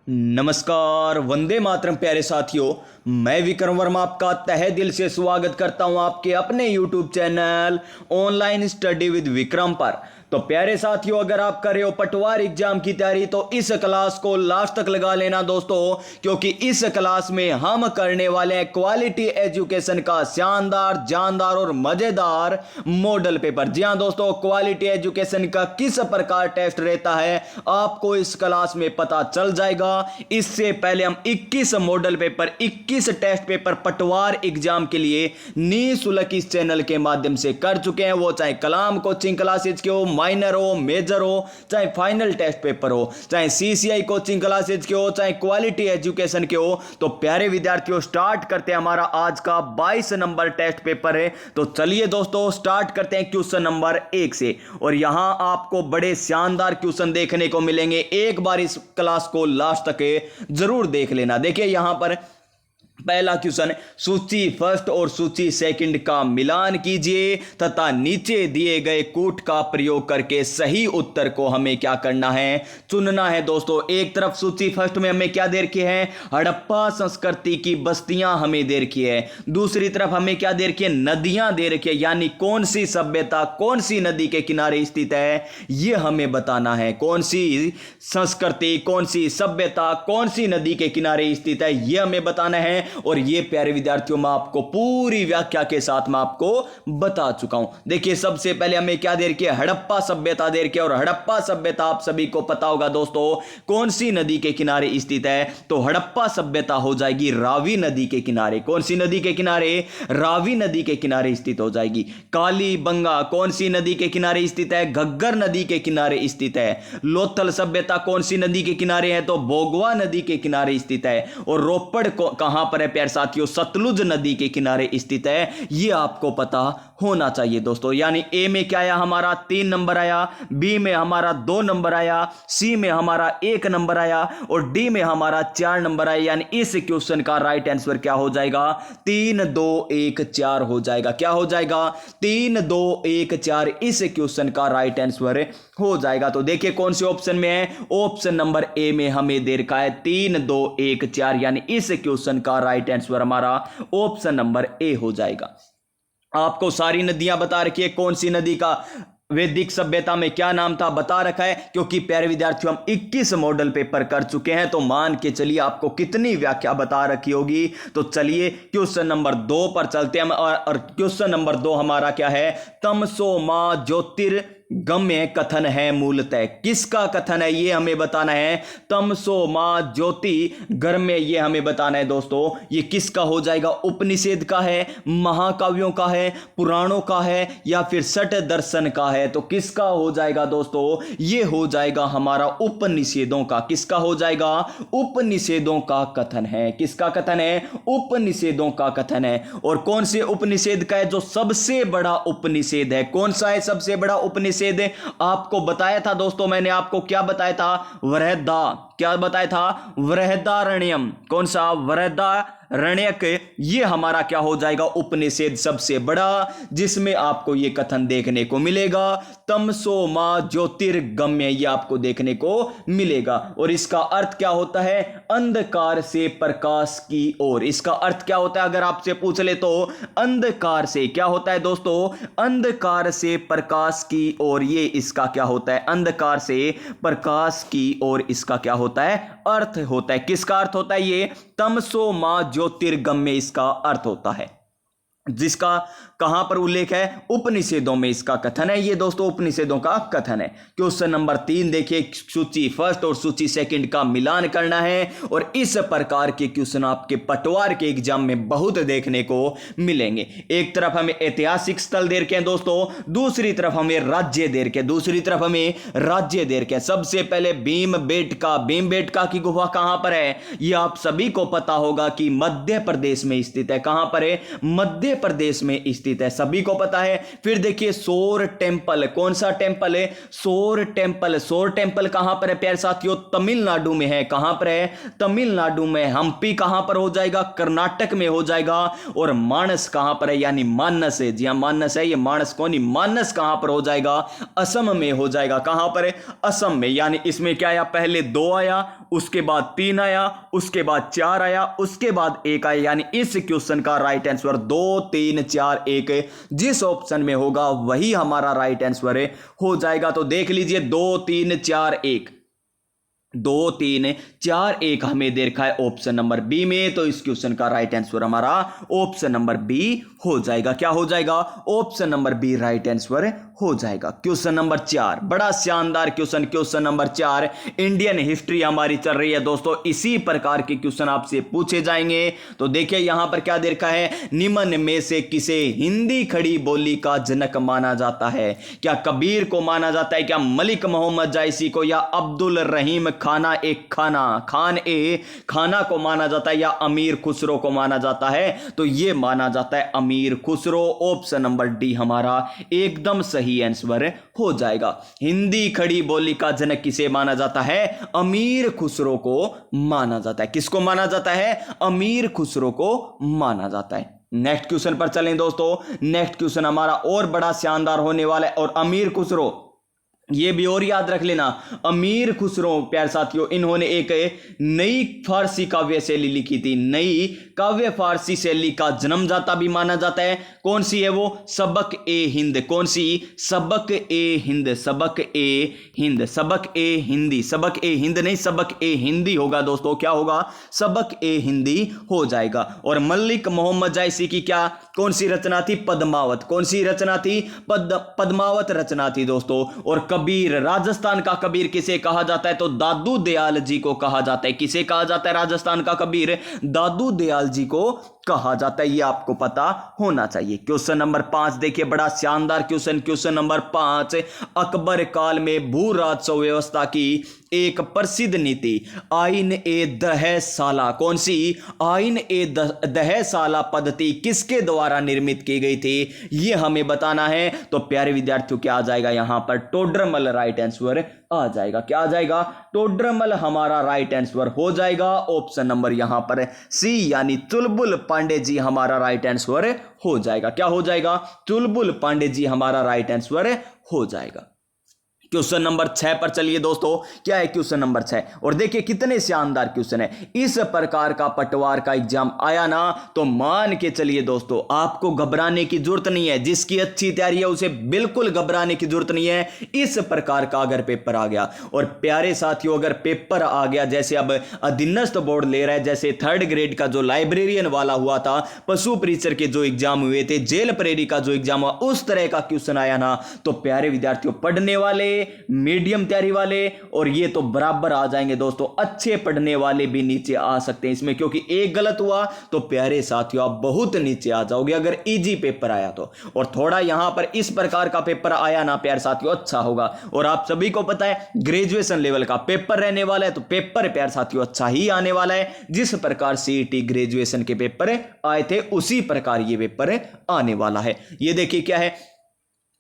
नमस्कार, वंदे मातरम प्यारे साथियों। मैं विक्रम वर्मा आपका तहे दिल से स्वागत करता हूं आपके अपने YouTube channel online study with Vikram पर। तो प्यारे साथियों, अगर आप कर रहे हो पटवार एग्जाम की तैयारी तो इस क्लास को लास्ट तक लगा लेना दोस्तों, क्योंकि इस क्लास में हम करने वाले हैं क्वालिटी एजुकेशन का शानदार, जानदार और मजेदार मॉडल पेपर। जी हां दोस्तों, क्वालिटी एजुकेशन का किस प्रकार टेस्ट रहता है आपको इस क्लास में पता चल जाएगा। इससे पहले हम 21 मॉडल पेपर, 21 टेस्ट पेपर पटवार एग्जाम के लिए निःशुल्क इस चैनल के माध्यम से कर चुके हैं। वो चाहे कलाम कोचिंग क्लासेज के हो, माइनर हो, मेजर हो, चाहे फाइनल टेस्ट पेपर हो, चाहे सीसीआई कोचिंग क्लासेज के हो, चाहे क्वालिटी एजुकेशन के हो। तो प्यारे विद्यार्थियों, स्टार्ट करते हैं। हमारा आज का 22 नंबर टेस्ट पेपर है। तो चलिए दोस्तों, स्टार्ट करते हैं क्वेश्चन नंबर 1 से। और यहां आपको बड़े शानदार क्वेश्चन देखने को मिलेंगे। एक बार इस क्लास को लास्ट तक जरूर देख लेना। देखिए यहां पर पहला क्वेश्चन, सूची फर्स्ट और सूची सेकंड का मिलान कीजिए तथा नीचे दिए गए कूट का प्रयोग करके सही उत्तर को हमें क्या करना है, चुनना है। दोस्तों, एक तरफ सूची फर्स्ट में हमें क्या दे रखी है, हड़प्पा संस्कृति की बस्तियां हमें दे रखी है। दूसरी तरफ हमें क्या दे रखी है, नदियां दे रखी है, यानी कौन सी सभ्यता कौन सी नदी के किनारे स्थित है, यह हमें बताना है। कौन सी संस्कृति, कौन सी सभ्यता कौन सी नदी के किनारे स्थित है, यह हमें बताना है। और ये प्यारे विद्यार्थियों, मैं आपको पूरी व्याख्या के साथ मैं आपको बता चुका हूं। देखिए सबसे पहले हमें क्या दे रखी है, हड़प्पा सभ्यता दे रखी है। और हड़प्पा सभ्यता आप सभी को पता होगा दोस्तों, कौन सी नदी के किनारे स्थित है। तो हड़प्पा सभ्यता हो जाएगी रावी नदी के किनारे। कौन सी नदी के किनारे, रावी नदी के किनारे स्थित हो जाएगी। कालीबंगा कौन सी नदी के किनारे स्थित है, घग्गर नदी के किनारे स्थित है। लोथल सभ्यता कौन सी नदी के किनारे है, तो भोगवा नदी के किनारे स्थित है। और रोपड़ कहां पर है प्यारे साथियों, सतलुज नदी के किनारे स्थित है। यह आपको पता होना चाहिए दोस्तों। यानी ए में क्या आया, हमारा 3 नंबर आया, बी में हमारा 2 नंबर आया, सी में हमारा 1 नंबर आया और डी में हमारा 4 नंबर आया। यानी इस क्वेश्चन का राइट आंसर क्या हो जाएगा, 3 2 1 4 हो जाएगा। क्या हो जाएगा, 3 2 1 4 इस क्वेश्चन का राइट आंसर हो जाएगा। तो देखिए कौन से ऑप्शन में है, ऑप्शन नंबर ए में हमें दे रखा है 3 2 1 4, यानी इस क्वेश्चन का राइट आंसर हमारा ऑप्शन नंबर ए हो जाएगा। आपको सारी नदियां बता रखी है, कौन सी नदी का वैदिक सभ्यता में क्या नाम था बता रखा है। क्योंकि प्यारे विद्यार्थियों, हम 21 मॉडल पेपर कर चुके हैं, तो मान के चलिए आपको कितनी व्याख्या बता रखी होगी। तो चलिए क्वेश्चन नंबर 2 पर चलते हैं। और क्वेश्चन नंबर 2 हमारा क्या है, तमसो मां ज्योतिर्गम्य कथन है मूलतः। किसका कथन है ये हमें बताना है। तमसो मां ज्योतिर्गम्य, ये हमें बताना है दोस्तों। ये किसका हो जाएगा, उपनिषद का है, महाकाव्यों का है, पुराणों का है, या फिर सठ दर्शन का है। तो किसका हो जाएगा दोस्तों, ये हो जाएगा हमारा उपनिषदों का। किसका हो जाएगा, उपनिषदों का कथन है। किसका कथन है, उपनिषदों का कथन है। और कौन से उपनिषद का है, जो सबसे बड़ा उपनिषद है। कौन सा है सबसे बड़ा उपनिषद, आपको बताया था दोस्तों। मैंने आपको क्या बताया था, वृहदा, क्या बताया था, वृहदारण्यम। कौन सा, वृहदारण्यक, ये हमारा क्या हो जाएगा, उपनिषद सबसे बड़ा, जिसमें आपको ये कथन देखने को मिलेगा, तमसो मां ज्योतिर्गम्य, ये आपको देखने को मिलेगा। और इसका अर्थ क्या होता है, अंधकार से प्रकाश की ओर। इसका अर्थ क्या होता है, अगर आपसे पूछ ले तो अंधकार से क्या होता है दोस्तों, अंधकार से प्रकाश की ओर। ये इसका क्या होता है, अंधकार से प्रकाश की ओर, इसका क्या होता है, अर्थ होता है। किसका अर्थ होता है, ये तमसो मां ज्योतिर्गम्य इसका अर्थ होता है, जिसका कहां पर उल्लेख है, उपनिषदों में इसका कथन है। ये दोस्तों उपनिषदों का कथन है। क्वेश्चन नंबर 3 देखिए, सूची फर्स्ट और सूची सेकंड का मिलान करना है। और इस प्रकार के क्वेश्चन आपके पटवार के एग्जाम में बहुत देखने को मिलेंगे। एक तरफ हमें ऐतिहासिक स्थल दे रखे हैं दोस्तों, दूसरी तरफ हमें राज्य दे रखे, दूसरी तरफ हमें राज्य दे रखे। सबसे पहले भीमबेटका की गुफा कहां पर है, यह आप सभी को पता होगा कि मध्य प्रदेश में स्थित है। कहां पर है, मध्य मध्य प्रदेश में स्थित है, सभी को पता है। फिर देखिए सोर टेम्पल, कौन सा टेम्पल है? सोर टेम्पल। सोर टेम्पल कहां पर है प्यारे साथियों? तमिलनाडु में है। कहां पर है? तमिलनाडु में। हम्पी कहां पर हो जाएगा? कर्नाटक में हो जाएगा। और मानस कहां पर है? यानी मानस है, जी हां मानस है, ये मानस कौन? मानस कहां पर हो जाएगा? असम में हो जाएगा। कहां पर है? असम में। यानी इसमें क्या आया? पहले 2 आया, उसके बाद 3 आया, उसके बाद 4 आया, उसके बाद 1 आया। यानी इस क्वेश्चन का राइट आंसर 2 3 4 1 जिस ऑप्शन में होगा वही हमारा राइट आंसर हो जाएगा। तो देख लीजिए 2 3 4 1, 2 3 4 1 हमें दे रखा है ऑप्शन नंबर बी में। तो इस क्वेश्चन का राइट आंसर हमारा ऑप्शन नंबर बी हो जाएगा। क्या हो जाएगा? Option number B right answer हो जाएगा। क्वेश्चन नंबर 4, बड़ा शानदार question, question number 4। Indian history हमारी चल रही है दोस्तों, इसी प्रकार के क्वेश्चन आपसे पूछे जाएंगे। तो देखिए यहां पर क्या दे रखा है? निम्न में से किसे हिंदी खड़ी बोली का जनक माना जाता है? क्या कबीर को माना जाता है? क्या मलिक मोहम्मद जायसी को? या अब्दुल रहीम खाना खाना को माना जाता है? या अमीर खुसरो को माना जाता है? तो यह माना जाता है अमीर खुसरो। ऑप्शन नंबर डी हमारा एकदम सही आंसर हो जाएगा। हिंदी खड़ी बोली का जनक किसे माना जाता है? अमीर खुसरो को माना जाता है। किसको माना जाता है? अमीर खुसरो को माना जाता है। नेक्स्ट क्वेश्चन पर चलें दोस्तों। नेक्स्ट क्वेश्चन हमारा और बड़ा शानदार होने वाला है। और अमीर खुसरो, ये भी और याद रख लेना, अमीर खुसरो प्यारे साथियों, इन्होंने एक नई फारसी काव्य शैली लिखी थी। नई काव्य फारसी शैली का जन्मदाता भी माना जाता है। कौन सी है वो? सबक ए हिंद। कौन सी? सबक ए हिंद। सबक ए हिंद, सबक ए हिंदी, सबक ए हिंद नहीं, सबक ए हिंदी होगा दोस्तों। क्या होगा? सबक ए हिंदी हो जाएगा। और मलिक मोहम्मद जायसी की क्या, कौन सी रचना थी? पद्मावत। कौन सी रचना थी? पद्मावत रचना थी दोस्तों। और कबीर, राजस्थान का कबीर किसे कहा जाता है? तो दादू दयाल जी को कहा जाता है। किसे कहा जाता है राजस्थान का कबीर? दादू दयाल जी को कहा जाता है। ये आपको पता होना चाहिए। क्वेश्चन नंबर 5 देखिए, बड़ा शानदार क्वेश्चन, क्वेश्चन नंबर 5। अकबर काल में भू राजस्व व्यवस्था की एक प्रसिद्ध नीति आइन ए दहसाला, कौन सी? आइन ए दहसाला पद्धति किसके द्वारा निर्मित की गई थी? यह हमें बताना है। तो प्यारे विद्यार्थियों क्या आ जाएगा यहां पर? टोडरमल राइट आंसर आ जाएगा। क्या आ जाएगा? टोडरमल हमारा राइट आंसर हो जाएगा। ऑप्शन नंबर यहां पर सी, यानी चुलबुल पांडे जी हमारा राइट आंसर हो जाएगा। क्या हो जाएगा? चुलबुल पांडे जी हमारा राइट आंसर हो जाएगा। क्वेश्चन नंबर 6 पर चलिए दोस्तों। क्या है क्वेश्चन नंबर 6? और देखिए कितने शानदार क्वेश्चन है। इस प्रकार का पटवार का एग्जाम आया ना, तो मान के चलिए दोस्तों, आपको घबराने की जरूरत नहीं है। जिसकी अच्छी तैयारी है उसे बिल्कुल घबराने की जरूरत नहीं है। इस प्रकार का अगर पेपर आ गया, और प्यारे साथियों अगर पेपर आ गया, जैसे अब अधीनस्थ बोर्ड ले रहा है, जैसे 3rd ग्रेड का जो लाइब्रेरियन वाला हुआ था, पशु परीक्षक के जो एग्जाम हुए थे, जेल प्रेरी का जो एग्जाम हुआ, उस तरह का क्वेश्चन आया ना, तो प्यारे विद्यार्थियों, पढ़ने वाले, मीडियम तैयारी वाले और ये तो बराबर आ जाएंगे दोस्तों। अच्छे पढ़ने वाले भी नीचे आ सकते हैं इसमें, क्योंकि एक गलत हुआ तो प्यारे साथियों आप बहुत नीचे आ जाओगे अगर इजी पेपर आया तो। और थोड़ा यहां पर इस प्रकार का पेपर आया ना प्यारे साथियों, अच्छा होगा। और आप सभी को पता है ग्रेजुएशन लेवल का पेपर रहने वाला है, तो पेपर प्यारे साथियों अच्छा ही आने वाला है। जिस प्रकार सीईटी ग्रेजुएशन के पेपर आए थे उसी प्रकार ये पेपर आने वाला है। ये देखिए क्या है,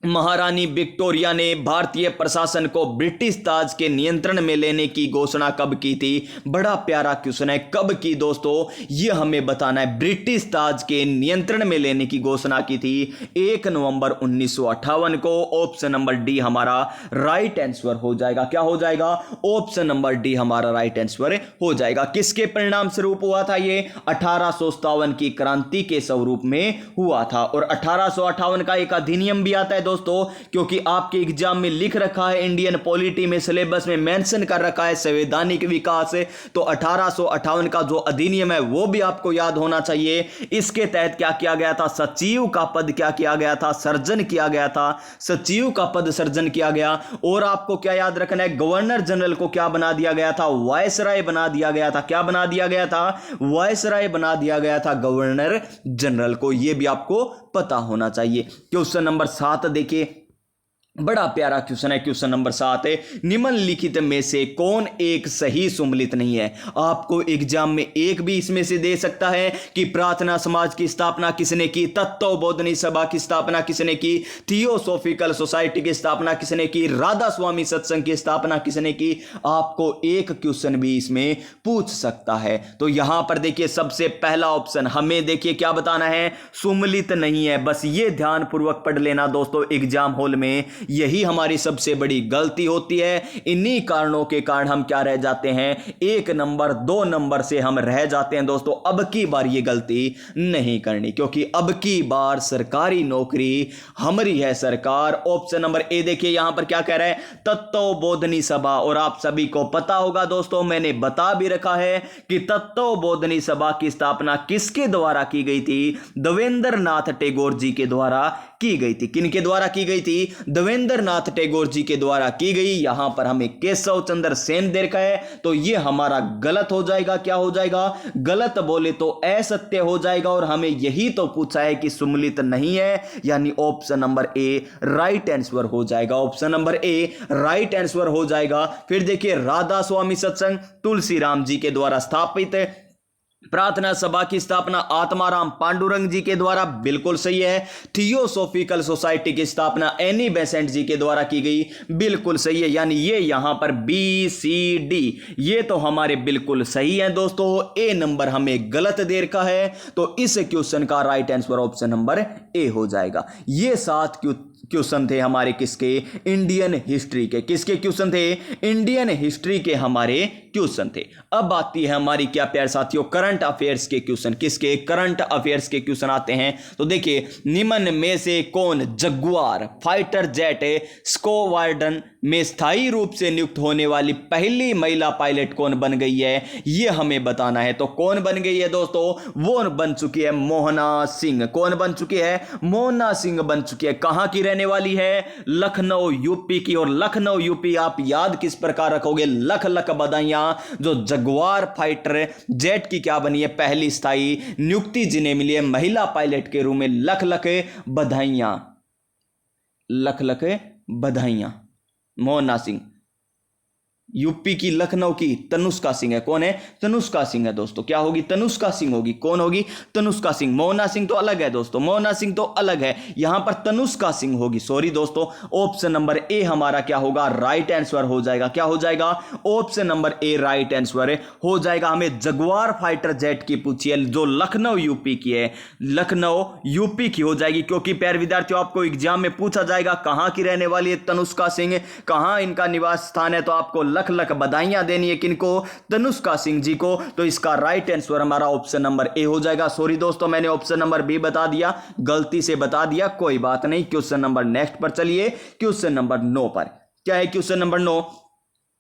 महारानी विक्टोरिया ने भारतीय प्रशासन को ब्रिटिश ताज के नियंत्रण में लेने की घोषणा कब की थी? बड़ा प्यारा क्वेश्चन है, कब की दोस्तों ये हमें बताना है। ब्रिटिश ताज के नियंत्रण में लेने की घोषणा की थी 1 नवंबर 1958 को। ऑप्शन नंबर डी हमारा राइट आंसर हो जाएगा। क्या हो जाएगा? ऑप्शन नंबर डी हमारा राइट आंसर हो जाएगा। किसके परिणाम स्वरूप हुआ था ये? 1857 की क्रांति के स्वरूप में हुआ था। और 1858 का एक अधिनियम भी आता है दोस्तों, क्योंकि आपके एग्जाम में लिख रखा है, इंडियन पॉलिटी में सिलेबस में मेंशन कर रखा है संवैधानिक विकास, तो 1858 का जो अधिनियम है वो भी आपको याद होना चाहिए। इसके तहत क्या किया गया था? सचिव का पद क्या किया गया था? सर्जन किया गया था। सचिव का पद सर्जन किया गया। और आपको क्या याद रखना है? गवर्नर जनरल को क्या बना दिया गया था? वायसराय बना दिया गया था। क्या बना दिया गया था? वायसराय बना दिया गया था गवर्नर जनरल को। यह भी आपको पता होना चाहिए। क्वेश्चन नंबर 7 देखिए, बड़ा प्यारा क्वेश्चन है। क्वेश्चन नंबर 7 है, निम्नलिखित में से कौन एक सही सुमेलित नहीं है। आपको एग्जाम में एक भी इसमें से दे सकता है कि प्रार्थना समाज की स्थापना किसने की, तत्वबोधनी सभा की स्थापना किसने की, थियोसॉफिकल सोसाइटी की स्थापना किसने की, राधा स्वामी सत्संग की स्थापना किसने की। आपको एक क्वेश्चन भी इसमें पूछ सकता है। तो यहां पर देखिए सबसे पहला ऑप्शन हमें देखिए क्या बताना है, सुमेलित नहीं है। बस ये ध्यान पूर्वक पढ़ लेना दोस्तों, एग्जाम हॉल में यही हमारी सबसे बड़ी गलती होती है। इन्हीं कारणों के कारण हम क्या रह जाते हैं, 1 नंबर 2 नंबर से हम रह जाते हैं दोस्तों। अब की बार ये गलती नहीं करनी, क्योंकि अब की बार सरकारी नौकरी हमारी है सरकार। ऑप्शन नंबर ए देखिए यहां पर क्या कह रहा है, तत्वबोधनी सभा। और आप सभी को पता होगा दोस्तों, मैंने बता भी रखा है कि तत्वबोधनी सभा की स्थापना किसके द्वारा की गई थी, देवेंद्र नाथ टैगोर जी के द्वारा की गई थी। किनके द्वारा की गई थी, देवेंद्र नाथ टैगोर जी के द्वारा की गई। यहां पर हमें केशव चंद्र सेन दे रखा है, तो यह हमारा गलत हो जाएगा। क्या हो जाएगा, गलत बोले तो असत्य हो जाएगा। और हमें यही तो पूछा है कि सुमेलित नहीं है, यानी option number A right answer हो जाएगा। Option number A right answer हो जाएगा। फिर देखिए राधा स्वामी सत्संग तुलसीराम जी के द्वारा स्थापित है। प्रार्थना सभा की स्थापना आत्माराम पांडुरंग जी के द्वारा, बिल्कुल सही है। थियोसॉफिकल सोसाइटी की स्थापना एनी बेसेंट जी के द्वारा की गई, बिल्कुल सही है। यानी ये यहां पर बी सी डी ये तो हमारे बिल्कुल सही है दोस्तों। ए नंबर हमें गलत दे रखा है, तो इस क्वेश्चन का राइट आंसर ऑप्शन नंबर ए हो जाएगा। ये 7 क्वेश्चन थे हमारे किसके, इंडियन हिस्ट्री के। किसके क्वेश्चन थे, इंडियन हिस्ट्री के हमारे क्वेश्चन थे। अब आती है हमारी क्या प्यारे साथियों, करंट अफेयर्स के क्वेश्चन। किसके, करंट अफेयर्स के क्वेश्चन आते हैं। तो देखिए, निम्न में से कौन जगुआर फाइटर जेट स्क्वाड्रन में स्थायी रूप से नियुक्त होने वाली पहली महिला पायलट कौन बन गई है, यह हमें बताना है। तो कौन बन गई है दोस्तों, वो बन चुकी है मोहना सिंह। कौन बन चुकी है, मोहना सिंह बन चुकी है। कहां की रहने वाली है, लखनऊ यूपी की। और लखनऊ यूपी आप याद किस प्रकार रखोगे, लख लख बधाइयां, जो जगुआर फाइटर जेट की क्या बनी है, पहली स्थायी नियुक्ति जिन्हें मिली है महिला पायलट के रूप में, लख लख बधाइयां, लख लख बधाइयां। मोहना सिंह, यूपी की लखनऊ की तनुष्का सिंह है। कौन है, तनुष्का सिंह है दोस्तों। क्या होगी, तनुष्का सिंह होगी। कौन होगी, तनुष्का सिंह। मोहना सिंह तो अलग है दोस्तों, मोहना सिंह तो अलग है, यहां पर तनुष्का सिंह होगी। सॉरी दोस्तों, ऑप्शन नंबर ए हमारा क्या होगा, राइट आंसर हो जाएगा। क्या हो जाएगा, option number A right answer हो जाएगा। हमें जगुआर फाइटर जेट की पूछी है, जो लखनऊ यूपी की है, लखनऊ यूपी की हो जाएगी। क्योंकि प्यारे विद्यार्थियों, आपको एग्जाम में पूछा जाएगा कहां की रहने वाली है तनुष्का सिंह, कहां इनका निवास स्थान है, तो आपको लख लख बधाइयां देनी है किनको, तनुष्का सिंह जी को। तो इसका राइट आंसर हमारा ऑप्शन नंबर ए हो जाएगा। सॉरी दोस्तों, मैंने ऑप्शन नंबर बी बता दिया, गलती से बता दिया, कोई बात नहीं। क्वेश्चन नंबर नेक्स्ट पर चलिए, क्वेश्चन नंबर 9 पर। क्या है क्वेश्चन नंबर 9,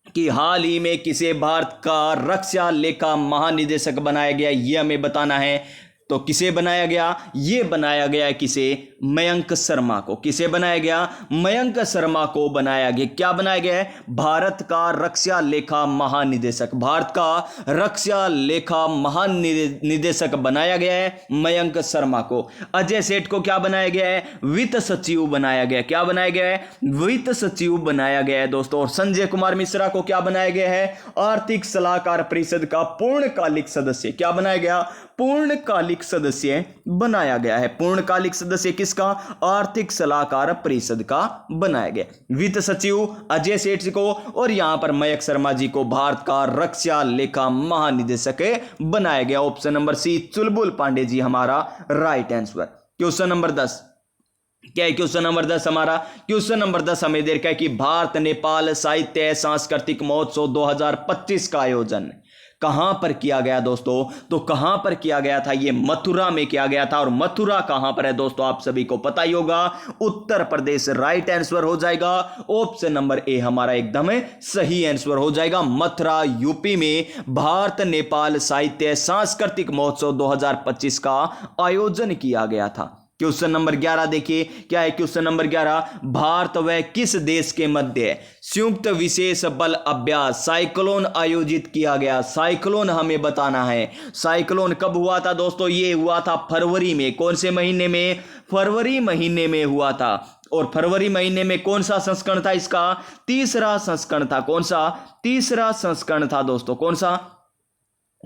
कि हाल ही में किसे भारत का रक्षा लेखा महानिदेशक बनाया गया, यह हमें बताना है। तो किसे बनाया गया, यह बनाया गया है किसे, मयंक शर्मा को। किसे बनाया गया, मयंक शर्मा को बनाया गया। क्या बनाया गया है, भारत का रक्षा लेखा महानिदेशक। भारत का रक्षा लेखा महानिदेशक बनाया गया है मयंक शर्मा को। अजय सेठ को क्या बनाया गया है, वित्त सचिव बनाया गया। क्या बनाया गया है, वित्त सचिव बनाया गया है दोस्तों। और संजय कुमार मिश्रा को क्या बनाया गया है, आर्थिक सलाहकार परिषद का पूर्णकालिक सदस्य। क्या बनाया गया, पूर्णकालिक सदस्य बनाया गया है। पूर्णकालिक सदस्य किसका, आर्थिक सलाहकार परिषद का बनाया गया। वित्त सचिव अजय सेठ को, और यहां पर मयंक शर्मा जी को भारत का रक्षा लेखा महानिदेशक बनाया गया। ऑप्शन नंबर सी चुलबुल पांडे जी हमारा राइट आंसर। क्वेश्चन नंबर 10, क्या है क्वेश्चन नंबर 10 हमारा, क्वेश्चन नंबर 10 हमें देखा है कि भारत नेपाल साहित्य सांस्कृतिक महोत्सव 2025 का आयोजन कहां पर किया गया दोस्तों। तो कहां पर किया गया था, यह मथुरा में किया गया था। और मथुरा कहां पर है दोस्तों, आप सभी को पता ही होगा, उत्तर प्रदेश। राइट आंसर हो जाएगा ऑप्शन नंबर ए हमारा एकदम सही आंसर हो जाएगा। मथुरा यूपी में भारत नेपाल साहित्य सांस्कृतिक महोत्सव 2025 का आयोजन किया गया था। क्वेश्चन नंबर 11 देखिए क्या है। क्वेश्चन नंबर 11, भारत व किस देश के मध्य संयुक्त विशेष बल अभ्यास साइक्लोन आयोजित किया गया। साइक्लोन हमें बताना है। साइक्लोन कब हुआ था दोस्तों? ये हुआ था फरवरी में। कौन से महीने में? फरवरी महीने में हुआ था। और फरवरी महीने में कौन सा संस्करण था इसका? तीसरा संस्करण था। कौन सा? तीसरा संस्करण था दोस्तों। कौन सा?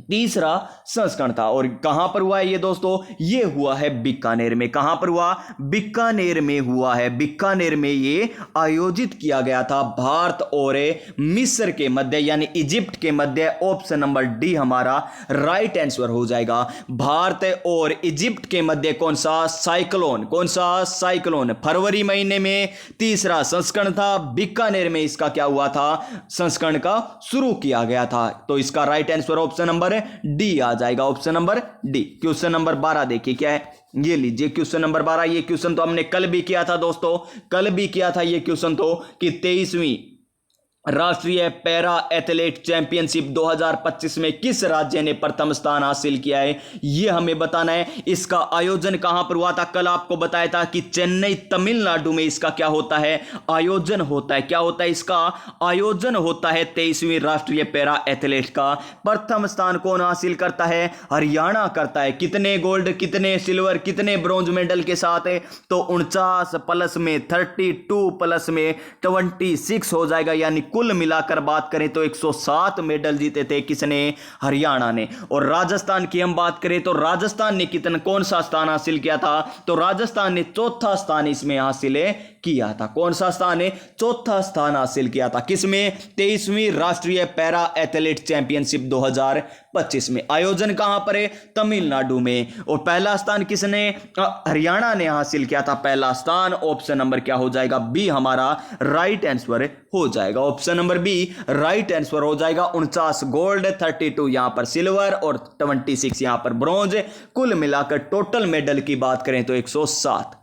तीसरा संस्करण था। और कहां पर हुआ है ये दोस्तों? ये हुआ है बीकानेर में। कहां पर हुआ? बीकानेर में हुआ है। बीकानेर में ये आयोजित किया गया था भारत और मिस्र के मध्य यानी इजिप्ट के मध्य। ऑप्शन नंबर डी हमारा राइट आंसर हो जाएगा। भारत और इजिप्ट के मध्य कौन सा साइक्लोन? कौन सा साइक्लोन? फरवरी महीने में तीसरा संस्करण था। बीकानेर में इसका क्या हुआ था? संस्करण का शुरू किया गया था। तो इसका right answer option number D आ जाएगा। Option number D. Question number 12 देखिए क्या है। ये लीजिए क्वेश्चन नंबर 12। ये क्वेश्चन तो हमने कल भी किया था दोस्तों। कल भी किया था ये क्वेश्चन तो कि 23वीं राष्ट्रीय पैरा एथलेट चैंपियनशिप 2025 में किस राज्य ने प्रथम स्थान हासिल किया है, यह हमें बताना है। इसका आयोजन कहां पर हुआ था? कल आपको बताया था कि चेन्नई तमिलनाडु में इसका क्या होता है? आयोजन होता है। क्या होता है? इसका आयोजन होता है 23वीं राष्ट्रीय पैरा एथलेट का। प्रथम स्थान कौन हासिल करता है? हरियाणा करता है। कितने गोल्ड, कितने सिल्वर, कितने ब्रॉन्ज मेडल के साथ है? तो 49 प्लस में 32 प्लस में 26 हो जाएगा। यानी कुल मिलाकर बात करें तो 107 मेडल जीते थे। किसने? हरियाणा ने। और राजस्थान की हम बात करें तो राजस्थान ने कितना, कौन सा स्थान हासिल किया था? तो राजस्थान ने चौथा स्थान इसमें हासिल किया था। कौन सा स्थान है? चौथा स्थान हासिल किया था। किसमें? 23वीं राष्ट्रीय पैरा एथलेट चैंपियनशिप 2025 में। आयोजन कहां पर है? तमिलनाडु में। और पहला स्थान किसने? हरियाणा ने हासिल किया था पहला स्थान। ऑप्शन नंबर क्या हो जाएगा? बी हमारा राइट आंसर हो जाएगा। Option number B right answer हो जाएगा। 49 गोल्ड, 32 यहां पर सिल्वर और 26 यहां पर ब्रॉन्ज। कुल मिलाकर टोटल मेडल की बात करें तो 107।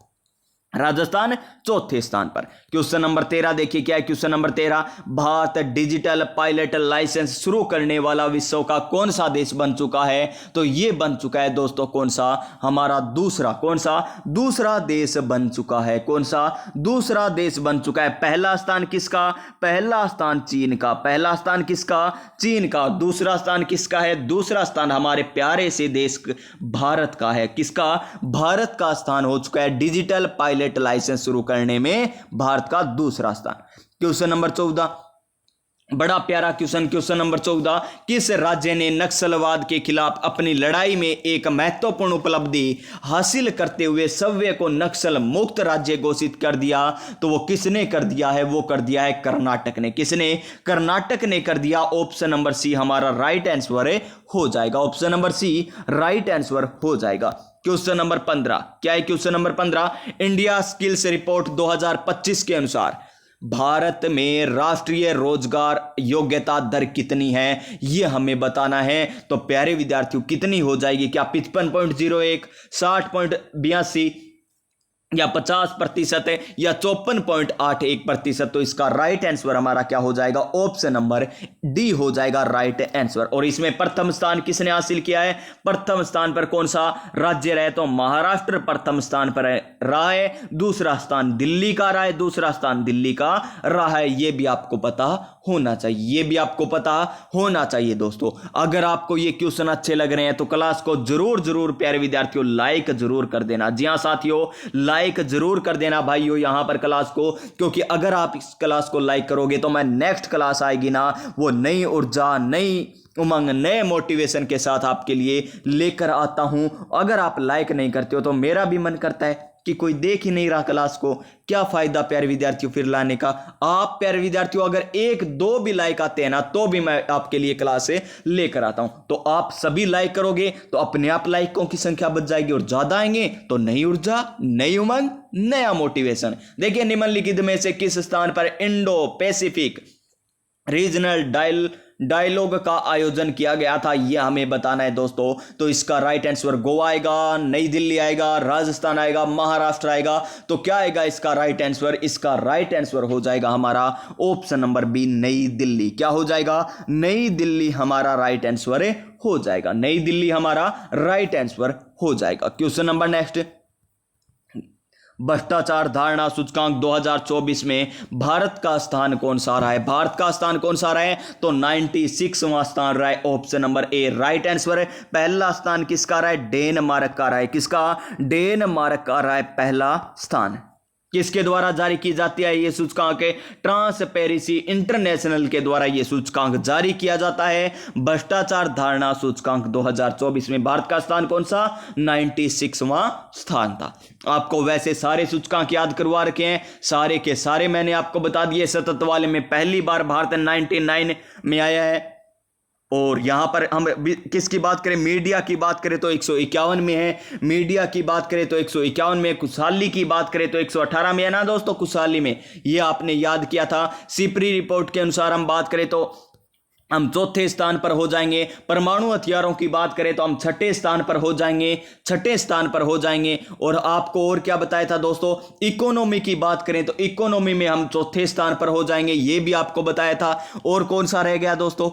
राजस्थान चौथे स्थान पर। क्वेश्चन नंबर 13 देखिए क्या है। Question number 13, Bharat digital pilot license शुरू करने वाला विश्व का कौन सा देश बन चुका है? तो यह बन चुका है दोस्तों कौन सा? हमारा दूसरा। कौन सा? दूसरा देश बन चुका है। कौन सा? दूसरा देश बन चुका है। पहला स्थान किसका? पहला स्थान चीन का। पहला स्थान किसका? चीन का। दूसरा स्थान किसका है? दूसरा स्थान हमारे प्यारे से देश भारत का है। किसका? भारत का स्थान हो चुका है डिजिटल पायलट लाइसेंस शुरू करने में। भारत का दूसरा स्थान। क्वेश्चन नंबर 14, बड़ा प्यारा क्वेश्चन। क्वेश्चन नंबर 14, किस राज्य ने नक्सलवाद के खिलाफ अपनी लड़ाई में एक महत्वपूर्ण उपलब्धि हासिल करते हुए सव्य को नक्सल मुक्त राज्य घोषित कर दिया? तो वो किसने कर दिया है? वो कर दिया है कर्नाटक ने। किसने? कर्नाटक ने कर दिया। ऑप्शन नंबर सी हमारा राइट आंसर हो जाएगा। Option number C right answer हो जाएगा। क्वेश्चन नंबर 15 क्या है? Question number 15, India skills report 2025 के अनुसार भारत में राष्ट्रीय रोजगार योग्यता दर कितनी है, यह हमें बताना है। तो प्यारे विद्यार्थियों कितनी हो जाएगी? क्या 55.01, 60.82 या 50% है या 54.81%? तो इसका राइट आंसर हमारा क्या हो जाएगा? ऑप्शन नंबर डी हो जाएगा राइट आंसर। और इसमें प्रथम स्थान किसने हासिल किया है? प्रथम स्थान पर कौन सा राज्य रहे? तो महाराष्ट्र प्रथम स्थान पर रहा है। दूसरा स्थान दिल्ली का रहा है। दूसरा स्थान दिल्ली का रहा है। यह भी आपको पता होना चाहिए। यह भी आपको पता होना चाहिए दोस्तों। अगर आपको ये क्वेश्चन अच्छे लग रहे हैं तो क्लास को जरूर प्यारे विद्यार्थियों लाइक जरूर कर देना। जी हाँ साथियों, लाइक जरूर कर देना भाइयों यहां पर क्लास को, क्योंकि अगर आप इस क्लास को लाइक करोगे तो मैं नेक्स्ट क्लास आएगी ना, वो नई ऊर्जा, नई उमंग, नए मोटिवेशन के साथ आपके लिए लेकर आता हूं। अगर आप लाइक नहीं करते हो तो मेरा भी मन करता है कि कोई देख ही नहीं रहा क्लास को, क्या फायदा प्यारे विद्यार्थियों फिर लाने का। आप प्यारे विद्यार्थियों अगर 1-2 भी लाइक आते हैं ना तो भी मैं आपके लिए क्लास से लेकर आता हूं। तो आप सभी लाइक करोगे तो अपने आप लाइकों की संख्या बढ़ जाएगी और ज्यादा आएंगे तो नई ऊर्जा, नई उमंग, नया मोटिवेशन। देखिए निम्नलिखित में से किस स्थान पर इंडो पैसिफिक रीजनल डायलॉग का आयोजन किया गया था, यह हमें बताना है दोस्तों। तो इसका राइट आंसर गोवा आएगा, नई दिल्ली आएगा, राजस्थान आएगा, महाराष्ट्र आएगा। तो क्या आएगा इसका राइट आंसर? इसका राइट आंसर हो जाएगा हमारा ऑप्शन नंबर बी नई दिल्ली। क्या हो जाएगा? नई दिल्ली हमारा राइट आंसर हो जाएगा। नई दिल्ली हमारा राइट आंसर हो जाएगा। क्वेश्चन नंबर नेक्स्ट, भ्रष्टाचार धारणा सूचकांक 2024 में भारत का स्थान कौन सा रहा है? भारत का स्थान कौन सा रहा है? तो 96वां स्थान रहा है। Option number A right answer. पहला स्थान किसका रहा है? डेनमार्क का रहा है। किसका? डेनमार्क का रहा है पहला स्थान। किसके द्वारा जारी की जाती है यह सूचकांक? ट्रांसपेरेंसी इंटरनेशनल के द्वारा यह सूचकांक जारी किया जाता है। भ्रष्टाचार धारणा सूचकांक 2024 में भारत का स्थान कौन सा? 96वां स्थान था। आपको वैसे सारे सूचकांक याद करवा रखे हैं, सारे के सारे मैंने आपको बता दिए। सतत वाले में पहली बार भारत 99 में आया है। और यहां पर हम किसकी बात करें? मीडिया की बात करें तो 151 में है। मीडिया की बात करें तो 151 में। खुशहाली की बात करें तो 118 में है ना दोस्तों, खुशहाली में। ये आपने याद किया था। सिपरी रिपोर्ट के अनुसार हम बात करें तो हम चौथे स्थान पर हो जाएंगे। परमाणु हथियारों की बात करें तो हम छठे स्थान पर हो जाएंगे, छठे स्थान पर हो जाएंगे। और आपको और क्या बताया था दोस्तों? इकोनॉमी की बात करें तो इकोनॉमी में हम चौथे स्थान पर हो जाएंगे, ये भी आपको बताया था। और कौन सा रह गया दोस्तों?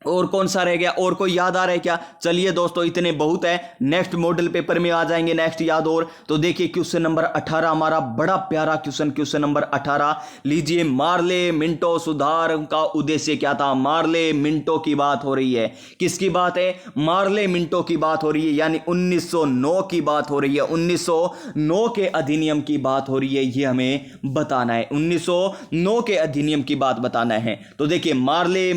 और कौन सा रह गया? और कोई याद आ रहा है क्या? चलिए दोस्तों, इतने बहुत है। नेक्स्ट मॉडल पेपर में आ जाएंगे नेक्स्ट याद। और तो देखिए क्वेश्चन नंबर 18 हमारा बड़ा प्यारा क्वेश्चन नंबर 18 लीजिए। मार्ले मिंटो सुधार का उद्देश्य क्या था? मार्ले मिंटो की बात हो रही है। किसकी बात है? मार्ले मिंटो की बात हो रही है, यानी 1909 की बात हो रही है। 1909 के अधिनियम की बात हो रही है, ये हमें बताना है। 1909 के अधिनियम की बात बताना है। तो देखिए मार्ले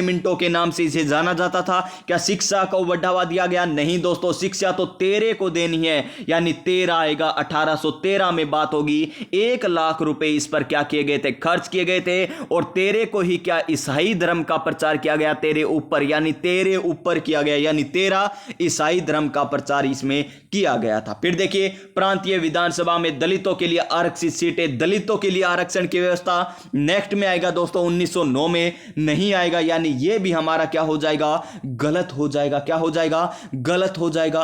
मिंटो के नाम से इसे जाना जाता था। क्या शिक्षा को बढ़ावा दिया गया? नहीं दोस्तों, शिक्षा तो तेरे को देनी है, यानी 13 आएगा। 1813 में बात होगी। 1 लाख रुपए इस पर क्या किए गए थे? खर्च किए गए थे। और तेरे को ही क्या ईसाई धर्म का प्रचार किया गया? तेरे ऊपर, यानी तेरे ऊपर किया गया, यानी 13 ईसाई धर्म का प्रचार इसमें किया गया था। फिर देखिए प्रांतीय विधानसभा में दलितों के लिए आरक्षित सीटें, दलितों के लिए आरक्षण की व्यवस्था नेक्स्ट में आएगा दोस्तों, 1909 में नहीं आएगा, यानी ये भी हमारा क्या हो जाएगा? गलत हो जाएगा। क्या हो जाएगा? गलत हो जाएगा।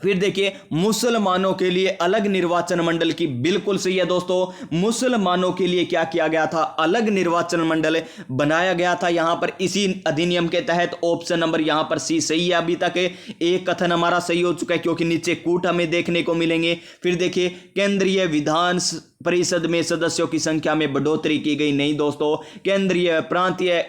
फिर देखिए मुसलमानों के लिए अलग निर्वाचन मंडल की, बिल्कुल सही है दोस्तों। मुसलमानों के लिए क्या किया गया था? अलग निर्वाचन मंडल बनाया गया था यहां पर इसी अधिनियम के तहत। ऑप्शन नंबर यहां पर सी सही है। अभी तक एक कथन हमारा सही हो चुका है, क्योंकि नीचे कूट हमें देखने को मिलेंगे। फिर देखिए केंद्रीय विधान परिषद में सदस्यों की संख्या में बढ़ोतरी की गई। नहीं दोस्तों, केंद्रीय प्रांतीय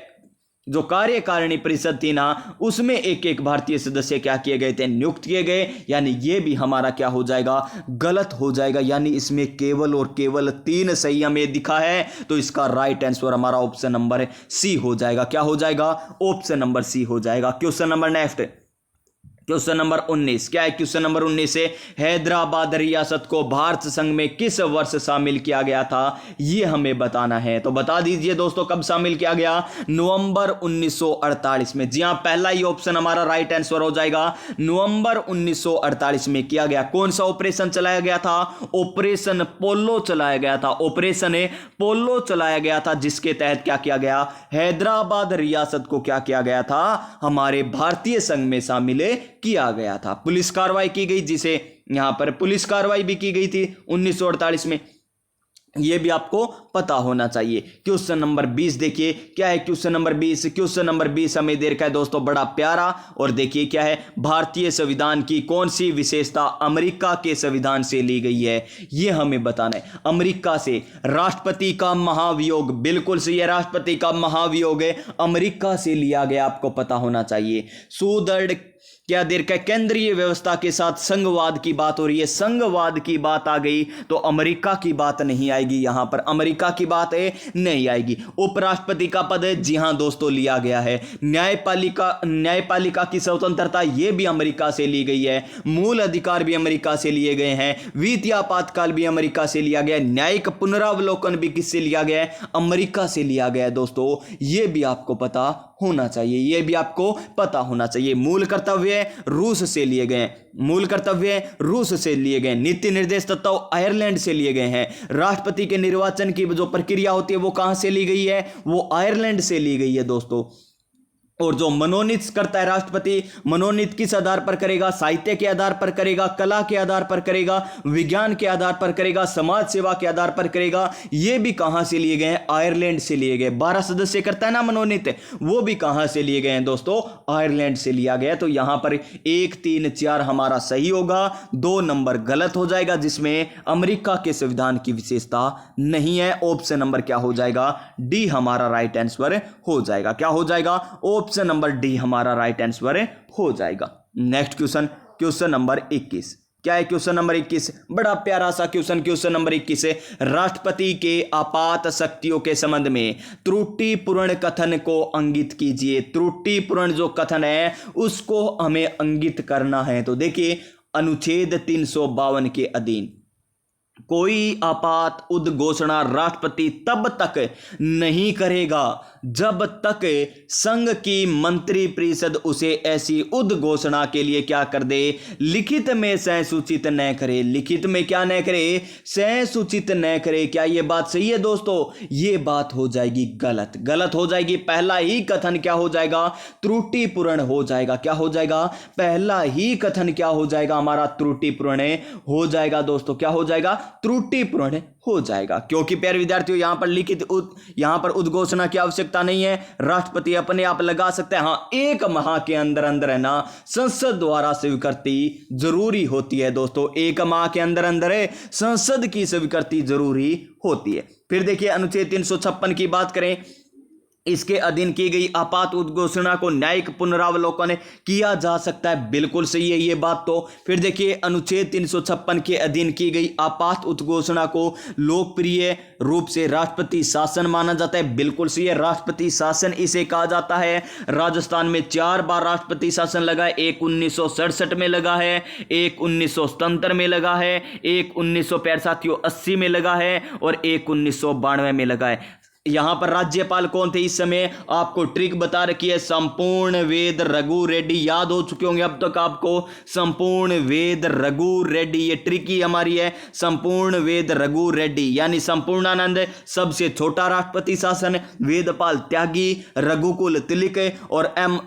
जो कार्यकारिणी परिषद थी ना, उसमें एक एक भारतीय सदस्य क्या किए गए थे? नियुक्त किए गए, यानी ये भी हमारा क्या हो जाएगा? गलत हो जाएगा। यानी इसमें केवल और केवल 3 सही हमें दिखा है, तो इसका राइट आंसर हमारा ऑप्शन नंबर सी हो जाएगा। क्या हो जाएगा? ऑप्शन नंबर सी हो जाएगा। Question number next, question number 19 क्या है? क्वेश्चन नंबर 19 से हैदराबाद रियासत को भारत संघ में किस वर्ष शामिल किया गया था, यह हमें बताना है। तो बता दीजिए दोस्तों, कब शामिल किया गया? नवंबर 1948 में। जी हां, पहला ही ऑप्शन हमारा राइट आंसर हो जाएगा। नवंबर 1948 में किया गया। कौन सा ऑपरेशन चलाया गया था? ऑपरेशन पोलो चलाया गया था। ऑपरेशन पोलो चलाया गया था, जिसके तहत क्या किया गया? हैदराबाद रियासत को क्या किया गया था? हमारे भारतीय संघ में शामिल किया गया था। पुलिस कार्रवाई की गई, जिसे यहां पर पुलिस कार्रवाई भी की गई थी 1948 में। यह भी आपको पता होना चाहिए। क्वेश्चन नंबर 20 देखिए क्या है? क्वेश्चन नंबर 20, क्वेश्चन नंबर 20 हमें दे रखा है दोस्तों बड़ा प्यारा। और देखिए क्या है? भारतीय संविधान की कौन सी विशेषता अमेरिका के संविधान से ली गई है, यह हमें बताना है। अमेरिका से राष्ट्रपति का महाभियोग, बिल्कुल सही है, राष्ट्रपति का महाभियोग है अमेरिका से लिया गया, आपको पता होना चाहिए। सुदृढ़ क्या देर का केंद्रीय व्यवस्था के साथ संघवाद की बात हो रही है। संघवाद की बात आ गई तो अमेरिका की बात नहीं आएगी। यहां पर अमेरिका की बात है नहीं आएगी। उपराष्ट्रपति का पद है, जी हां दोस्तों, लिया गया है। न्यायपालिका की स्वतंत्रता यह भी अमेरिका से ली गई है। मूल अधिकार भी अमेरिका से लिए गए हैं। वित्तीय आपातकाल भी अमेरिका से लिया गया है। न्यायिक पुनरावलोकन भी किससे लिया गया है? अमेरिका से लिया गया है दोस्तों। यह भी आपको पता होना चाहिए, यह भी आपको पता होना चाहिए। मूल कर्तव्य रूस से लिए गए, मूल कर्तव्य रूस से लिए गए। नीति निर्देश तत्व आयरलैंड से लिए गए हैं। राष्ट्रपति के निर्वाचन की जो प्रक्रिया होती है वो कहां से ली गई है? वो आयरलैंड से ली गई है दोस्तों। और जो मनोनीत करता है राष्ट्रपति, मनोनीत किस आधार पर करेगा? साहित्य के आधार पर करेगा, कला के आधार पर करेगा, विज्ञान के आधार पर करेगा, समाज सेवा के आधार पर करेगा। ये भी कहां से लिए गए हैं? आयरलैंड से लिए गए। 12 सदस्य करता है ना मनोनीत, वो भी कहां से लिए गए हैं दोस्तों? आयरलैंड से लिया गया। तो यहां पर 1, 3, 4 हमारा सही होगा, 2 नंबर गलत हो जाएगा, जिसमें अमेरिका के संविधान की विशेषता नहीं है। ऑप्शन नंबर क्या हो जाएगा? डी हमारा राइट आंसर हो जाएगा। क्या हो जाएगा? ऑप्शन नंबर डी हमारा राइट आंसर हो जाएगा। Next question, question number 21। क्या है क्वेश्चन नंबर 21? बड़ा प्यारा सा क्वेश्चन, क्वेश्चन नंबर 21 है, राष्ट्रपति के आपात शक्तियों के संबंध में त्रुटिपूर्ण कथन को अंकित कीजिए। त्रुटिपूर्ण जो कथन है उसको हमें अंकित करना है। तो देखिए, अनुच्छेद 352 के अधीन कोई आपात उद्घोषणा राष्ट्रपति तब तक नहीं करेगा जब तक संघ की मंत्रिपरिषद उसे ऐसी उद्घोषणा के लिए क्या कर दे? लिखित में सहसूचित न करे। लिखित में क्या न करे? सहसूचित न करे। क्या ये बात सही है दोस्तों? ये बात हो जाएगी गलत, गलत हो जाएगी। पहला ही कथन क्या हो जाएगा? त्रुटिपूर्ण हो जाएगा। क्या हो जाएगा? पहला ही कथन क्या हो जाएगा? हमारा त्रुटिपूर्ण हो जाएगा दोस्तों। क्या हो जाएगा? त्रुटिपूर्ण हो जाएगा। क्योंकि प्यारे विद्यार्थियों, यहां पर उद्घोषणा की आवश्यकता नहीं है, राष्ट्रपति अपने आप लगा सकता है। हाँ, 1 माह के अंदर अंदर है ना, संसद द्वारा स्वीकृति जरूरी होती है दोस्तों। 1 माह के अंदर अंदर संसद की स्वीकृति जरूरी होती है। फिर देखिए, अनुच्छेद 356 की बात करें, इसके अधीन की गई आपात उद्घोषणा को न्यायिक पुनरावलोकन किया जा सकता है। बिल्कुल सही है ये बात। तो फिर देखिए, अनुच्छेद 356 के अधीन की गई आपात उद्घोषणा को लोकप्रिय रूप से राष्ट्रपति शासन माना जाता है। बिल्कुल सही है, राष्ट्रपति शासन इसे कहा जाता है। राजस्थान में 4 बार राष्ट्रपति शासन लगा है। एक 1967 में लगा है, एक 1977 में लगा है, एक 1980 में लगा है और एक 1992 में लगा है। यहां पर राज्यपाल कौन थे इस समय? आपको ट्रिक बता रखी है, संपूर्ण वेद रघु रेड्डी। याद हो चुके होंगे अब तक आपको, संपूर्ण वेद रघु रेड्डी। ये ट्रिक ही हमारी है, संपूर्ण वेद रघु रेड्डी, यानी संपूर्णानंद सबसे छोटा राष्ट्रपति शासन, वेदपाल त्यागी, रघुकुल तिलक और एन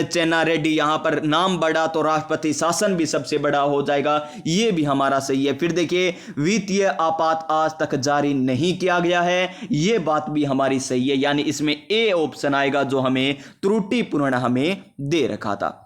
चेन्ना रेड्डी यहां पर नाम बड़ा तो राष्ट्रपति शासन भी सबसे बड़ा हो जाएगा। ये भी हमारा सही है। फिर देखिए, वित्तीय आपात आज तक जारी नहीं किया गया है, ये बात भी हमारी सही है, यानी इसमें ए ऑप्शन आएगा जो हमें त्रुटिपूर्ण हमें दे रखा था।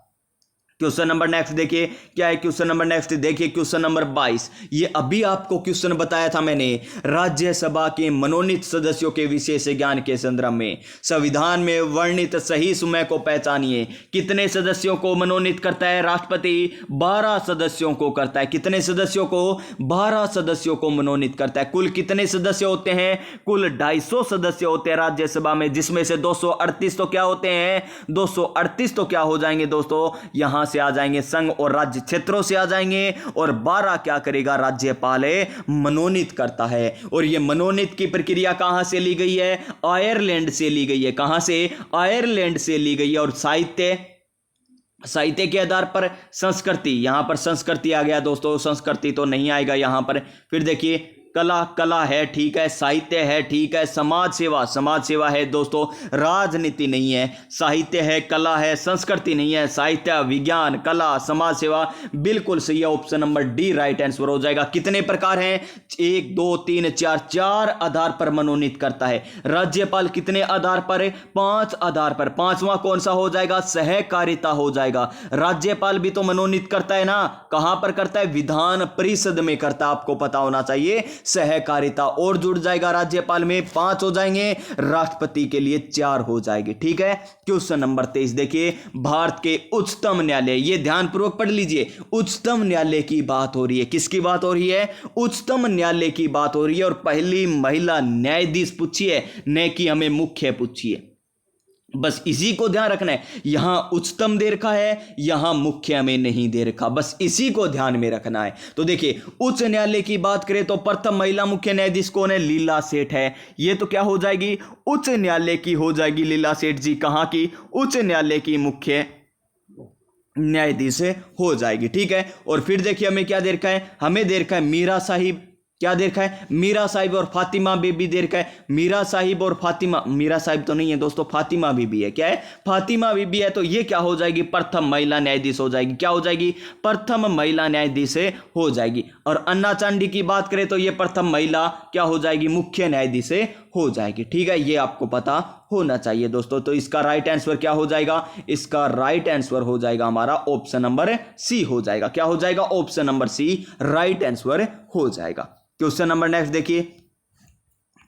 क्वेश्चन नंबर नेक्स्ट देखिए, क्या है क्वेश्चन नंबर नेक्स्ट? देखिए क्वेश्चन नंबर 22। ये अभी आपको क्वेश्चन बताया था मैंने, राज्यसभा के मनोनीत सदस्यों के विशेष ज्ञान के संदर्भ में संविधान में वर्णित सही समय को पहचानिए। कितने सदस्यों को मनोनीत करता है राष्ट्रपति? 12 सदस्यों को करता है। कितने सदस्यों को? 12 सदस्यों को मनोनीत करता है। कुल कितने सदस्य होते हैं? कुल 250 सदस्य होते हैं राज्यसभा में, जिसमें से 238 तो क्या होते हैं? 238 तो क्या हो जाएंगे दोस्तों? यहां से आ जाएंगे संघ और राज्य क्षेत्रों से आ जाएंगे, और 12 क्या करेगा? राज्यपाल मनोनीत करता है। और यह मनोनीत की प्रक्रिया कहां से ली गई है? आयरलैंड से ली गई है। कहां से? आयरलैंड से ली गई है। और साहित्य के आधार पर संस्कृति, यहां पर संस्कृति आ गया दोस्तों, संस्कृति तो नहीं आएगा यहां पर। फिर देखिए, कला है, ठीक है, साहित्य है, ठीक है, समाज सेवा है दोस्तों, राजनीति नहीं है, साहित्य है, कला है, संस्कृति नहीं है, साहित्य, विज्ञान, कला, समाज सेवा, बिल्कुल सही है। Option number D right answer हो जाएगा। कितने प्रकार हैं? 1, 2, 3, 4 आधार पर मनोनीत करता है राज्यपाल। कितने आधार पर? 5 आधार पर। 5वां कौन सा हो जाएगा? सहकारिता हो जाएगा। राज्यपाल भी तो मनोनीत करता है ना, कहां पर करता है? विधान परिषद में करता है, आपको पता होना चाहिए। सहकारिता और जुड़ जाएगा राज्यपाल में, 5 हो जाएंगे, राष्ट्रपति के लिए 4 हो जाएंगे। ठीक है। क्वेश्चन नंबर 23 देखिए, भारत के उच्चतम न्यायालय, ये ध्यानपूर्वक पढ़ लीजिए, उच्चतम न्यायालय की बात हो रही है। किसकी बात हो रही है? उच्चतम न्यायालय की बात हो रही है। और पहली महिला न्यायाधीश पूछिए, न कि हमें मुख्य पूछिए, बस इसी को ध्यान रखना है। यहां उच्चतम दे रखा है, यहां मुख्य में नहीं दे रखा, बस इसी को ध्यान में रखना है। तो देखिए, उच्च न्यायालय की बात करें तो प्रथम महिला मुख्य न्यायाधीश कौन है? लीला सेठ है। ये तो क्या हो जाएगी? उच्च न्यायालय की हो जाएगी लीला सेठ जी। कहां की? उच्च न्यायालय की मुख्य न्यायाधीश हो जाएगी। ठीक है। और फिर देखिए, हमें क्या दे रखा है? हमें दे रखा है मीरा साहिब, क्या दे रखा है, मीरा साहिब और फातिमा बीबी दे रखा है। मीरा साहिब और फातिमा, मीरा साहिब तो नहीं है दोस्तों, फातिमा बीबी है। क्या है, फातिमा बीबी है। तो ये क्या हो जाएगी, प्रथम महिला न्यायाधीश हो जाएगी। क्या हो जाएगी, प्रथम महिला न्यायाधीश हो जाएगी। और अन्ना चांडी की बात करें तो ये प्रथम महिला क्या हो जाएगी, मुख्य न्यायाधीश हो जाएगी। ठीक है, ये आपको पता होना चाहिए दोस्तों। तो इसका राइट आंसर क्या हो जाएगा, इसका राइट आंसर हो जाएगा हमारा ऑप्शन नंबर सी हो जाएगा। क्या हो जाएगा, option number C right answer हो जाएगा। क्वेश्चन नंबर नेक्स्ट देखिए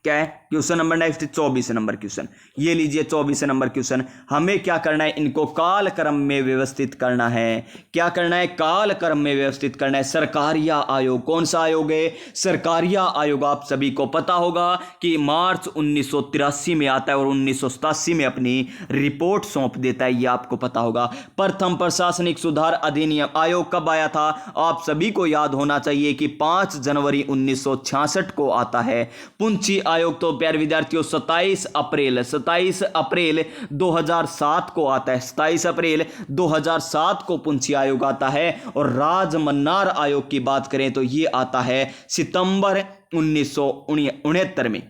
क्या है, question number next 24 number question. ये लीजिए 24 नंबर क्वेश्चन। हमें क्या करना है, इनको काल क्रम में व्यवस्थित करना है। क्या करना है, काल क्रम में व्यवस्थित करना है। सरकारिया आयोग, कौन सा आयोग है, सरकारिया आयोग। आप सभी को पता होगा कि मार्च 1983 में आता है और 1987 में अपनी रिपोर्ट सौंप देता है, ये आपको पता होगा। प्रथम प्रशासनिक सुधार अधिनियम आयोग कब आया था, आप सभी को याद होना चाहिए कि 5 जनवरी 1966 को आता है। पुंछी आयोग तो प्यारे विद्यार्थियों 27 अप्रैल 2007 को आता है। 27 अप्रैल 2007 को पुंछी आयोग आता है। और राजमन्नार आयोग की बात करें तो यह आता है सितंबर 1969 में।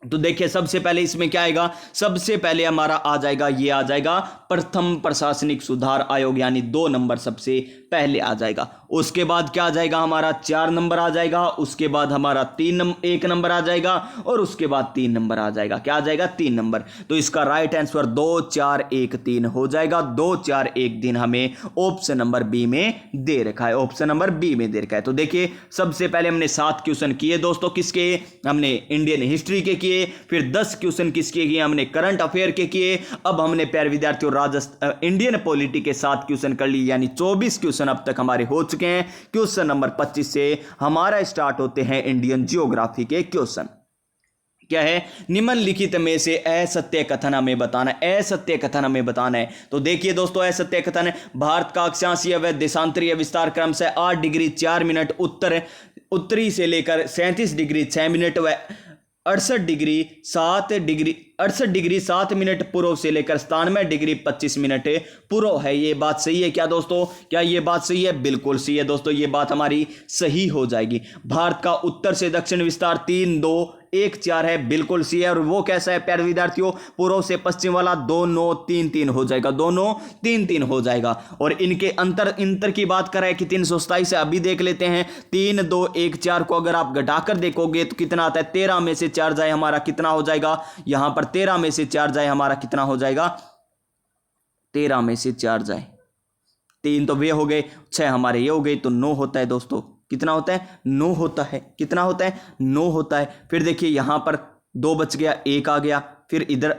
तो देखिए सबसे पहले इसमें क्या आएगा, सबसे पहले हमारा आ जाएगा, ये आ जाएगा प्रथम प्रशासनिक सुधार आयोग, यानी 2 नंबर सबसे पहले आ जाएगा। उसके बाद क्या आ जाएगा, हमारा 4 नंबर आ जाएगा। उसके बाद हमारा 1 नंबर आ जाएगा और उसके बाद 3 नंबर आ जाएगा। क्या आ जाएगा, 3 नंबर। तो इसका राइट आंसर 2 4 1 3 हो जाएगा। 2 4 1 3 हमें ऑप्शन नंबर बी में दे रखा है, ऑप्शन नंबर बी में दे रखा है। तो देखिए सबसे पहले हमने 7 क्वेश्चन किए दोस्तों, किसके, हमने इंडियन हिस्ट्री के किए। फिर 10 क्वेश्चन किसके किए, हमने करंट अफेयर के किए। अब हमने प्यारे विद्यार्थियों इंडियन पॉलिटी के 7 क्वेश्चन कर लिए, यानी 24 क्वेश्चन अब तक हमारे हो चुके हैं। क्वेश्चन नंबर 25 से हमारा स्टार्ट होते हैं इंडियन जियोग्राफी के क्वेश्चन। क्या है, निम्नलिखित में से असत्य कथन हमें बताना है, असत्य कथन हमें बताना है। तो देखिए दोस्तों असत्य कथन है, भारत का अक्षांशीय व देशांतरीय विस्तार क्रम से 8 डिग्री 4 मिनट उत्तरी से लेकर 37 डिग्री 6 मिनट व 68 डिग्री 7 मिनट पूर्व से लेकर 97 डिग्री 25 मिनट पूर्व है। ये बात सही है क्या दोस्तों, क्या ये बात सही है, बिल्कुल सही है दोस्तों, ये बात हमारी सही हो जाएगी। भारत का उत्तर से दक्षिण विस्तार 3 2 1 4 है, बिल्कुल सही है। और वो कैसा है प्यारे विद्यार्थियों, पूर्व से पश्चिम वाला 2 9 3 3 हो जाएगा, 2 9 3 3 हो जाएगा। और इनके अंतर की बात करें कि 327 से अभी देख लेते हैं। 3 2 1 4 को अगर आप घटाकर देखोगे तो कितना आता है, 13 में से 4 जाए हमारा कितना हो जाएगा, यहां पर 13 में से 4 जाए हमारा कितना हो जाएगा, 13 में से 4 जाए, 3 तो वे हो गए, 6 हमारे ये हो गए, तो 9 होता है दोस्तों। कितना होता है, 9 होता है। कितना होता है, 9 होता है। फिर देखिए यहां पर 2 बच गया, 1 आ गया। फिर इधर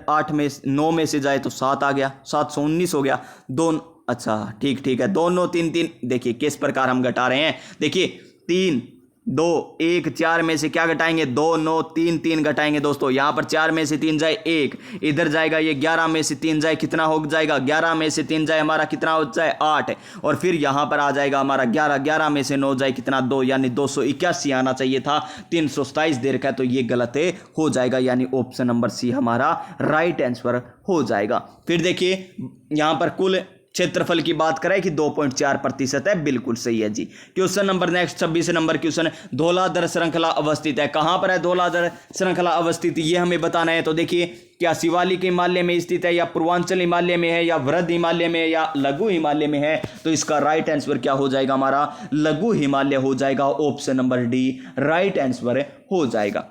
9 में से जाए तो 7 आ गया, 719 हो गया। 2 अच्छा ठीक है, 2 9 3 3। देखिए किस प्रकार हम घटा रहे हैं, देखिए 3 2 1 4 में से क्या घटाएंगे, 2 9 3 3 घटाएंगे दोस्तों। यहां पर 4 में से 3 जाए 1, इधर जाएगा ये 11 में से 3 जाए कितना हो जाएगा, 11 में से 3 जाए हमारा कितना हो जाए 8। और फिर यहां पर आ जाएगा हमारा 11 में से 9 जाए कितना 2, यानी 281 आना चाहिए था, 327 दे रखा है, तो ये गलत हो जाएगा, यानी ऑप्शन नंबर सी हमारा राइट आंसर हो जाएगा। फिर देखिए यहां पर कुल क्षेत्रफल की बात करें कि 2.4% है, बिल्कुल सही है जी। Question number next 26 number question, धौलाधर श्रृंखला अवस्थित है, कहां पर है धौलाधर श्रृंखला अवस्थित, ये हमें बताना है। तो देखिए क्या शिवालिक हिमालय में स्थित है, या पूर्वांचल हिमालय में है, या वृद्ध हिमालय में है, या लघु हिमालय में है। तो इसका राइट आंसर क्या हो जाएगा, हमारा लघु हिमालय हो जाएगा, option number D right answer हो जाएगा।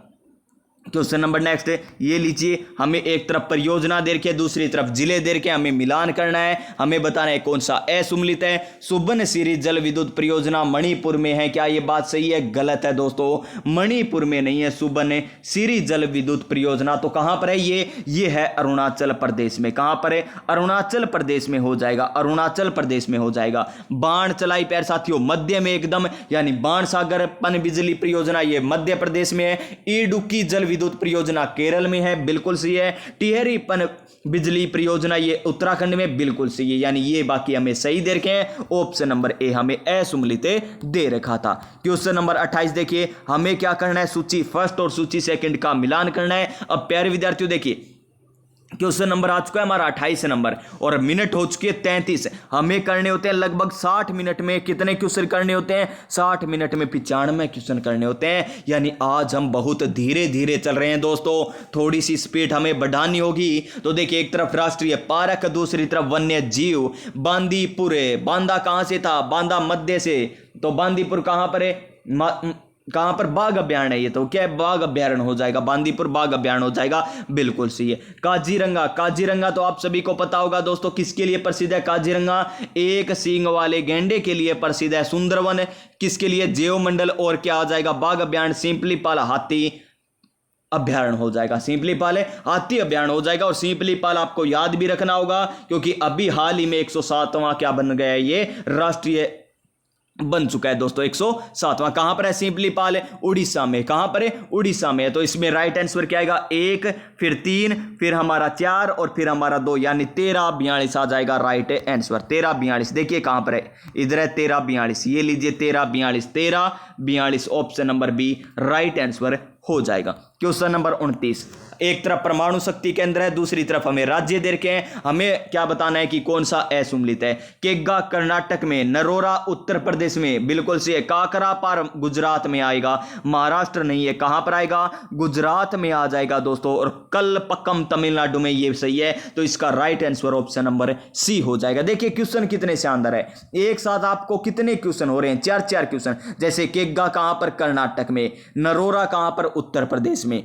क्वेश्चन नंबर नेक्स्ट है, ये लीजिए, हमें एक तरफ परियोजना दे रखी है, दूसरी तरफ जिले दे रखे, हमें मिलान करना है। हमें बताना है कौन सा असुमलित है। सुबनसिरी जल विद्युत परियोजना मणिपुर में है, क्या ये बात सही है, गलत है दोस्तों, मणिपुर में नहीं है सुबनसिरी जल विद्युत परियोजना। तो कहां पर है ये है अरुणाचल प्रदेश में। कहां पर है, अरुणाचल प्रदेश में हो जाएगा, अरुणाचल प्रदेश में हो जाएगा। बाण चलाई प्यारे साथियों मध्य में एकदम, यानी बाण सागर पन बिजली परियोजना ये मध्य प्रदेश में है। इडुक्की जल विद्युत परियोजना केरल में है, बिल्कुल सही है। टिहरी पन बिजली परियोजना ये उत्तराखंड में, बिल्कुल सही है, यानी ये बाकी हमें सही दे रखे हैं, ऑप्शन नंबर ए हमें असुमलित दे रखा था। क्वेश्चन नंबर 28 देखिए, हमें क्या करना है, सूची फर्स्ट और सूची सेकंड का मिलान करना है। अब प्यारे विद्यार्थियों देखिए क्वेश्चन नंबर आ चुका है हमारा 28 नंबर और मिनट हो चुके हैं 33। हमें करने होते हैं लगभग 60 मिनट में कितने क्वेश्चन करने होते हैं? 60 मिनट में 95 क्वेश्चन करने होते हैं। यानी आज हम बहुत धीरे धीरे चल रहे हैं दोस्तों, थोड़ी सी स्पीड हमें बढ़ानी होगी। तो देखिए, एक तरफ राष्ट्रीय पार्क, दूसरी तरफ वन्य जीव। बांदीपुर, बांदा कहां से था? बांदा मध्य से, तो बांदीपुर कहां पर है? कहां पर? बाघ अभ्यारण्य है। ये तो क्या है? बाघ अभ्यारण्य हो जाएगा, बांदीपुर बाघ अभ्यारण्य हो जाएगा, बिल्कुल सही है। काजीरंगा, काजीरंगा तो आप सभी को पता होगा दोस्तों किसके लिए प्रसिद्ध है? काजीरंगा एक सींग वाले गैंडे के लिए प्रसिद्ध है। सुंदरवन किसके लिए? जैव मंडल। और क्या आ जाएगा? बाघ अभ्यारण्य सिंपलीपाल हाथी अभ्यारण्य हो जाएगा। सिंपलीपाल है हाथी अभ्यारण्य हो जाएगा। और सिंपलीपाल आपको याद भी रखना होगा क्योंकि अभी हाल ही में 107वां क्या बन गया है? ये राष्ट्रीय बन चुका है दोस्तों, 107वां। कहां पर है सिंपलीपाल? उड़ीसा में। कहां पर है? उड़ीसा में। तो इसमें राइट आंसर क्या आएगा? 1, फिर 3, फिर हमारा 4 और फिर हमारा 2, यानी 1342 आ जाएगा राइट आंसर। 1342 देखिए कहां पर है? इधर है 1342, ये लीजिए 1342 option number B right answer हो जाएगा। क्वेश्चन नंबर 29, एक तरफ परमाणु शक्ति केंद्र है, दूसरी तरफ हमें राज्य दे रखे हैं। हमें क्या बताना है कि कौन सा असुम्मिलित है? केग्गा कर्नाटक में, नरोरा उत्तर प्रदेश में, बिल्कुल से। काकरापार गुजरात में आएगा, महाराष्ट्र नहीं है। कहां पर आएगा? गुजरात में आ जाएगा दोस्तों। और कलपक्कम तमिलनाडु में, ये सही है। तो इसका right answer option number C हो जाएगा। देखिए क्वेश्चन कितने शानदार है, एक साथ आपको कितने क्वेश्चन हो रहे हैं? 4 क्वेश्चन। जैसे केग्गा कहां पर? कर्नाटक में। नरोरा कहां पर? उत्तर प्रदेश में।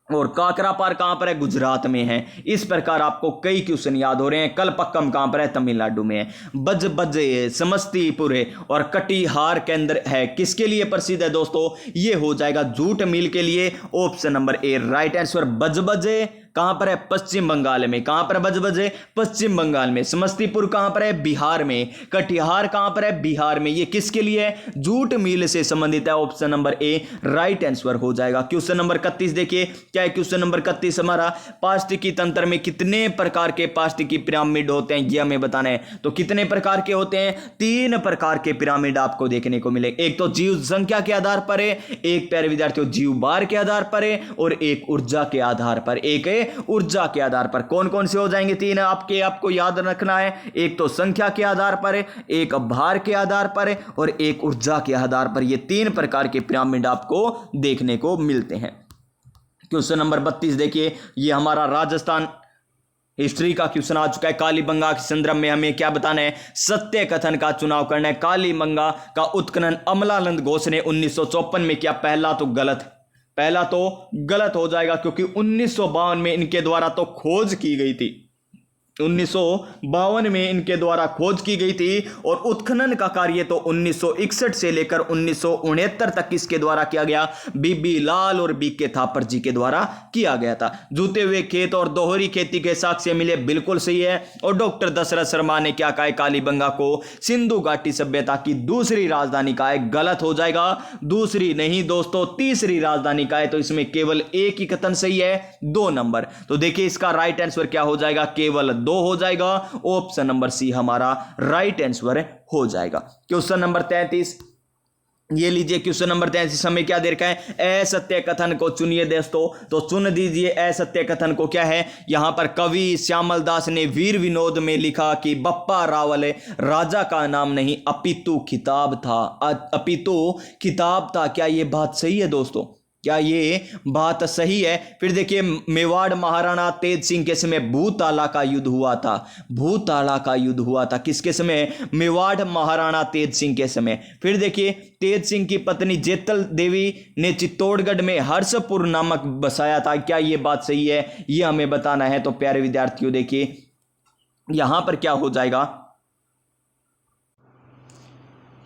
और काकरापार कहां पर है? गुजरात में है। इस प्रकार आपको कई क्वेश्चन याद हो रहे हैं। कलपक्कम कहां पर है? तमिलनाडु में है। बज बज समस्तीपुर है। और कटिहार केंद्र है, किसके लिए प्रसिद्ध है दोस्तों? ये हो जाएगा जूट मिल के लिए। Option number A right answer. बज बज कहां पर है? पश्चिम बंगाल में। कहां पर बज बज? पश्चिम बंगाल में। समस्तीपुर कहां पर है? बिहार में। कटिहार कहां पर है? बिहार में। ये किसके लिए है? जूट मिल से संबंधित है। Option number A right answer हो जाएगा। क्वेश्चन नंबर 31 देखिए क्या है? क्वेश्चन नंबर 31 हमारा, पारिस्थितिकी तंत्र में कितने प्रकार के पारिस्थितिकी पिरामिड होते हैं? ये हमें बताना है। तो कितने प्रकार के होते हैं? 3 प्रकार के पिरामिड आपको देखने को मिले। एक तो जीव संख्या के आधार पर है, एक प्यारे विद्यार्थियों जीव भार के आधार पर है, और एक ऊर्जा के आधार पर। एक ऊर्जा के आधार पर। कौन कौन से हो जाएंगे? 3 आपको याद रखना है। एक तो संख्या के आधार पर है, एक भार के आधार पर है, और एक ऊर्जा के आधार पर। ये 3 प्रकार के पिरामिड आपको देखने को मिलते हैं। क्वेश्चन नंबर 32 देखिए, ये हमारा राजस्थान हिस्ट्री का क्वेश्चन आ चुका है। कालीबंगा के संदर्भ में हमें क्या बताना है? सत्य कथन का चुनाव करना है। कालीबंगा का उत्खनन अमलानंद घोष ने 1954 में किया। पहला तो गलत हो जाएगा क्योंककि 1952 में इनके द्वारा तो खोज की गई थी। 1952 में इनके द्वारा खोज की गई थी। और उत्खनन का कार्य तो 1961 से लेकर 1969 तक किसके द्वारा किया गया? बीबी लाल और बीके थापर जी के द्वारा किया गया था। जूते हुए खेत और दोहरी खेती के साक्ष्य मिले, बिल्कुल सही है। और डॉक्टर दशरथ शर्मा ने क्या कहा? कालीबंगा को सिंधु घाटी सभ्यता की दूसरी राजधानी कहा है। गलत हो जाएगा, दूसरी नहीं दोस्तों, तीसरी राजधानी कहा है। तो इसमें केवल एक ही कथन सही है, 2 नंबर। तो देखिए इसका राइट आंसर क्या हो जाएगा? केवल 2 हो जाएगा। ऑप्शन नंबर सी हमारा राइट आंसर हो जाएगा। क्वेश्चन नंबर 33, ये लीजिए क्वेश्चन नंबर 33 हमें क्या दे रखा है? असत्य कथन को चुनिए दोस्तों। तो चुन दीजिए असत्य कथन को। क्या है? यहां पर कवि श्यामल दास ने वीर विनोद में लिखा कि बप्पा रावल राजा का नाम नहीं अपितु खिताब था। क्या ये बात सही है दोस्तों? क्या ये बात सही है? फिर देखिए मेवाड़ महाराणा तेज सिंह के समय भूताला का युद्ध हुआ था। भूताला का युद्ध हुआ था किसके समय? मेवाड़ महाराणा तेज सिंह के समय। फिर देखिए तेज सिंह की पत्नी जेतल देवी ने चित्तौड़गढ़ में हर्षपुर नामक बसाया था। क्या ये बात सही है? ये हमें बताना है। तो प्यारे विद्यार्थियों देखिए यहां पर क्या हो जाएगा?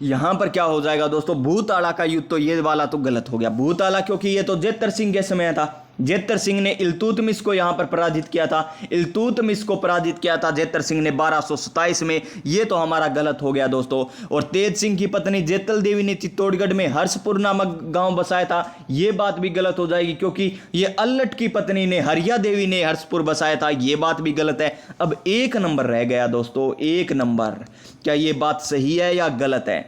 यहां पर क्या हो जाएगा दोस्तों? भूताला का युद्ध। तो ये वाला तो गलत हो गया। भूताला क्योंकि ये तो जेतर सिंह के समय था। जेतर सिंह ने इल्तुतमिश को यहां पर पराजित किया था। इल्तुतमिश को पराजित किया था जेतर सिंह ने 1227 में। ये तो हमारा गलत हो गया दोस्तों। और तेज सिंह की पत्नी जेतल देवी ने चित्तौड़गढ़ में हर्षपुर नामक गांव बसाया था। ये बात भी गलत हो जाएगी क्योंकि ये अल्लट की पत्नी ने हरिया देवी ने हर्षपुर बसाया था। ये बात भी गलत है। अब 1 नंबर रह गया दोस्तों, 1 नंबर। क्या ये बात सही है या गलत है?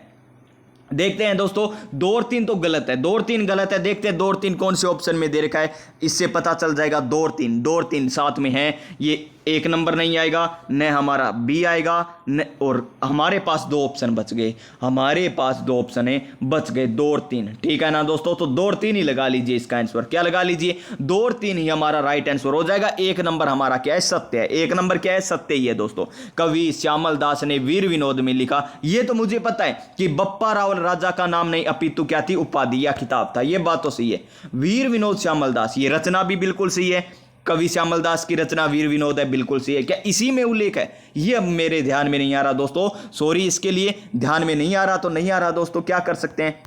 देखते हैं दोस्तों, 2 और 3 तो गलत है, 2 और 3 गलत है। देखते हैं 2 और 3 कौन से ऑप्शन में दे रखा है, इससे पता चल जाएगा। 2 और 3 साथ में है, ये एक नंबर नहीं आएगा, न हमारा बी आएगा न, और हमारे पास 2 ऑप्शन बच गए, हमारे पास 2 ऑप्शन है बच गए, 2 और 3। ठीक है ना दोस्तों, तो 2 और 3 ही लगा लीजिए इसका आंसर। क्या लगा लीजिए, 2 और 3 ही हमारा राइट आंसर हो जाएगा। एक नंबर हमारा क्या है, सत्य है। एक नंबर क्या है, सत्य ही है दोस्तों। कवि श्यामल दास ने वीर विनोद में लिखा, ये तो मुझे पता है कि बप्पा रावल राजा का नाम नहीं अपितु क्या थी, उपाधि या खिताब था। ये बात तो सही है, वीर विनोद श्यामल दास, ये रचना भी बिल्कुल सही है। कवि श्यामल दास की रचना वीर विनोद है, बिल्कुल सही है। क्या इसी में उल्लेख है, ये अब मेरे ध्यान में नहीं आ रहा दोस्तों, सॉरी इसके लिए। ध्यान में नहीं आ रहा तो नहीं आ रहा दोस्तों, क्या कर सकते हैं।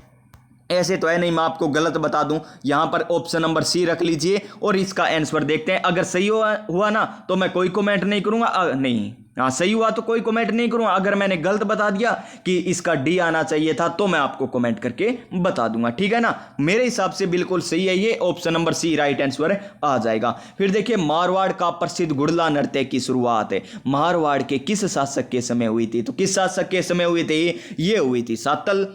ऐसे तो है नहीं मैं आपको गलत बता दूं। यहां पर ऑप्शन नंबर सी रख लीजिए और इसका आंसर देखते हैं। अगर सही हुआ ना तो मैं कोई कमेंट नहीं करूंगा, नहीं हाँ सही हुआ तो कोई कमेंट नहीं करूंगा। अगर मैंने गलत बता दिया कि इसका डी आना चाहिए था तो मैं आपको कमेंट करके बता दूंगा, ठीक है ना। मेरे हिसाब से बिल्कुल सही है ये, option number C right answer आ जाएगा। फिर देखिए, मारवाड़ का प्रसिद्ध गुड़ला नृत्य की शुरुआत है मारवाड़ के किस शासक के समय हुई थी। तो किस शासक के समय हुई थी, ये हुई थी सातल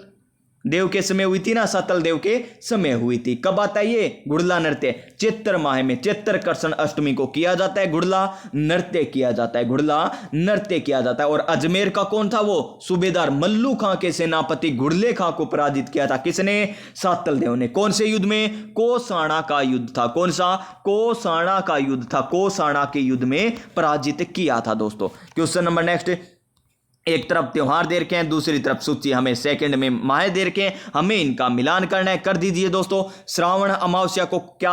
देव के समय हुई थी ना, सातल देव के समय हुई थी। कब आता है ये गुड़ला नृत्य, चैत्र माह में, चैत्र कृष्ण अष्टमी को किया जाता है, गुड़ला नृत्य किया जाता है, गुड़ला नृत्य किया जाता है। और अजमेर का कौन था, वो सूबेदार मल्लू खां के सेनापति गुड़ले खां को पराजित किया था, किसने, सातल देव ने। कौन से युद्ध में, कोसाणा का युद्ध था। कौन सा, कोसाणा का युद्ध था, कोसाणा के युद्ध में पराजित किया था दोस्तों। क्वेश्चन नंबर नेक्स्ट, एक तरफ त्योहार दे रखे हैं, दूसरी तरफ सूची हमें सेकंड में माह दे रखे हैं, हमें इनका मिलान करना है। कर दीजिए दोस्तों। श्रावण अमावस्या को क्या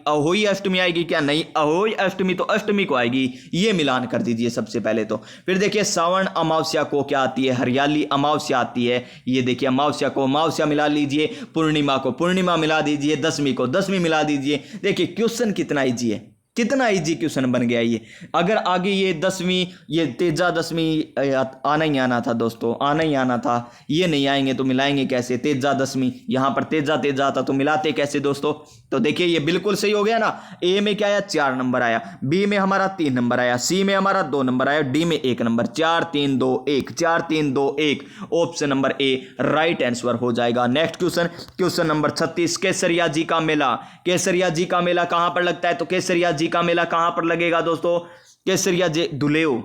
अहोई अष्टमी आएगी क्या, नहीं अहोई अष्टमी तो अष्टमी को आएगी, ये मिलान कर दीजिए सबसे पहले तो। फिर देखिए श्रावण अमावस्या को क्या आती है, हरियाली अमावस्या आती है। ये देखिए अमावस्या को अमावस्या मिला लीजिए, पूर्णिमा को पूर्णिमा मिला दीजिए, दशमी को दशमी मिला दीजिए। देखिए क्वेश्चन कितना ईजी है, कितना इजी क्वेश्चन बन गया ये। अगर आगे ये दसवीं, ये तेजा दसवीं आना ही आना था दोस्तों, आना ही आना था। ये नहीं आएंगे तो मिलाएंगे कैसे, तेजा दसवीं, यहां पर तेजा तेजा आता तो मिलाते कैसे दोस्तों। तो देखिए ये बिल्कुल सही हो गया ना। ए में क्या आया, 4 नंबर आया, बी में हमारा 3 नंबर आया, सी में हमारा 2 नंबर आया, डी में 1 number. 4 3 2 1, 4 3 2 1, option number A right answer हो जाएगा। नेक्स्ट क्वेश्चन, क्वेश्चन नंबर 36, केसरिया जी का मेला, केसरिया जी का मेला कहां पर लगता है। तो केसरिया जी का मेला कहां पर लगेगा दोस्तों, केसरिया जी दुलेव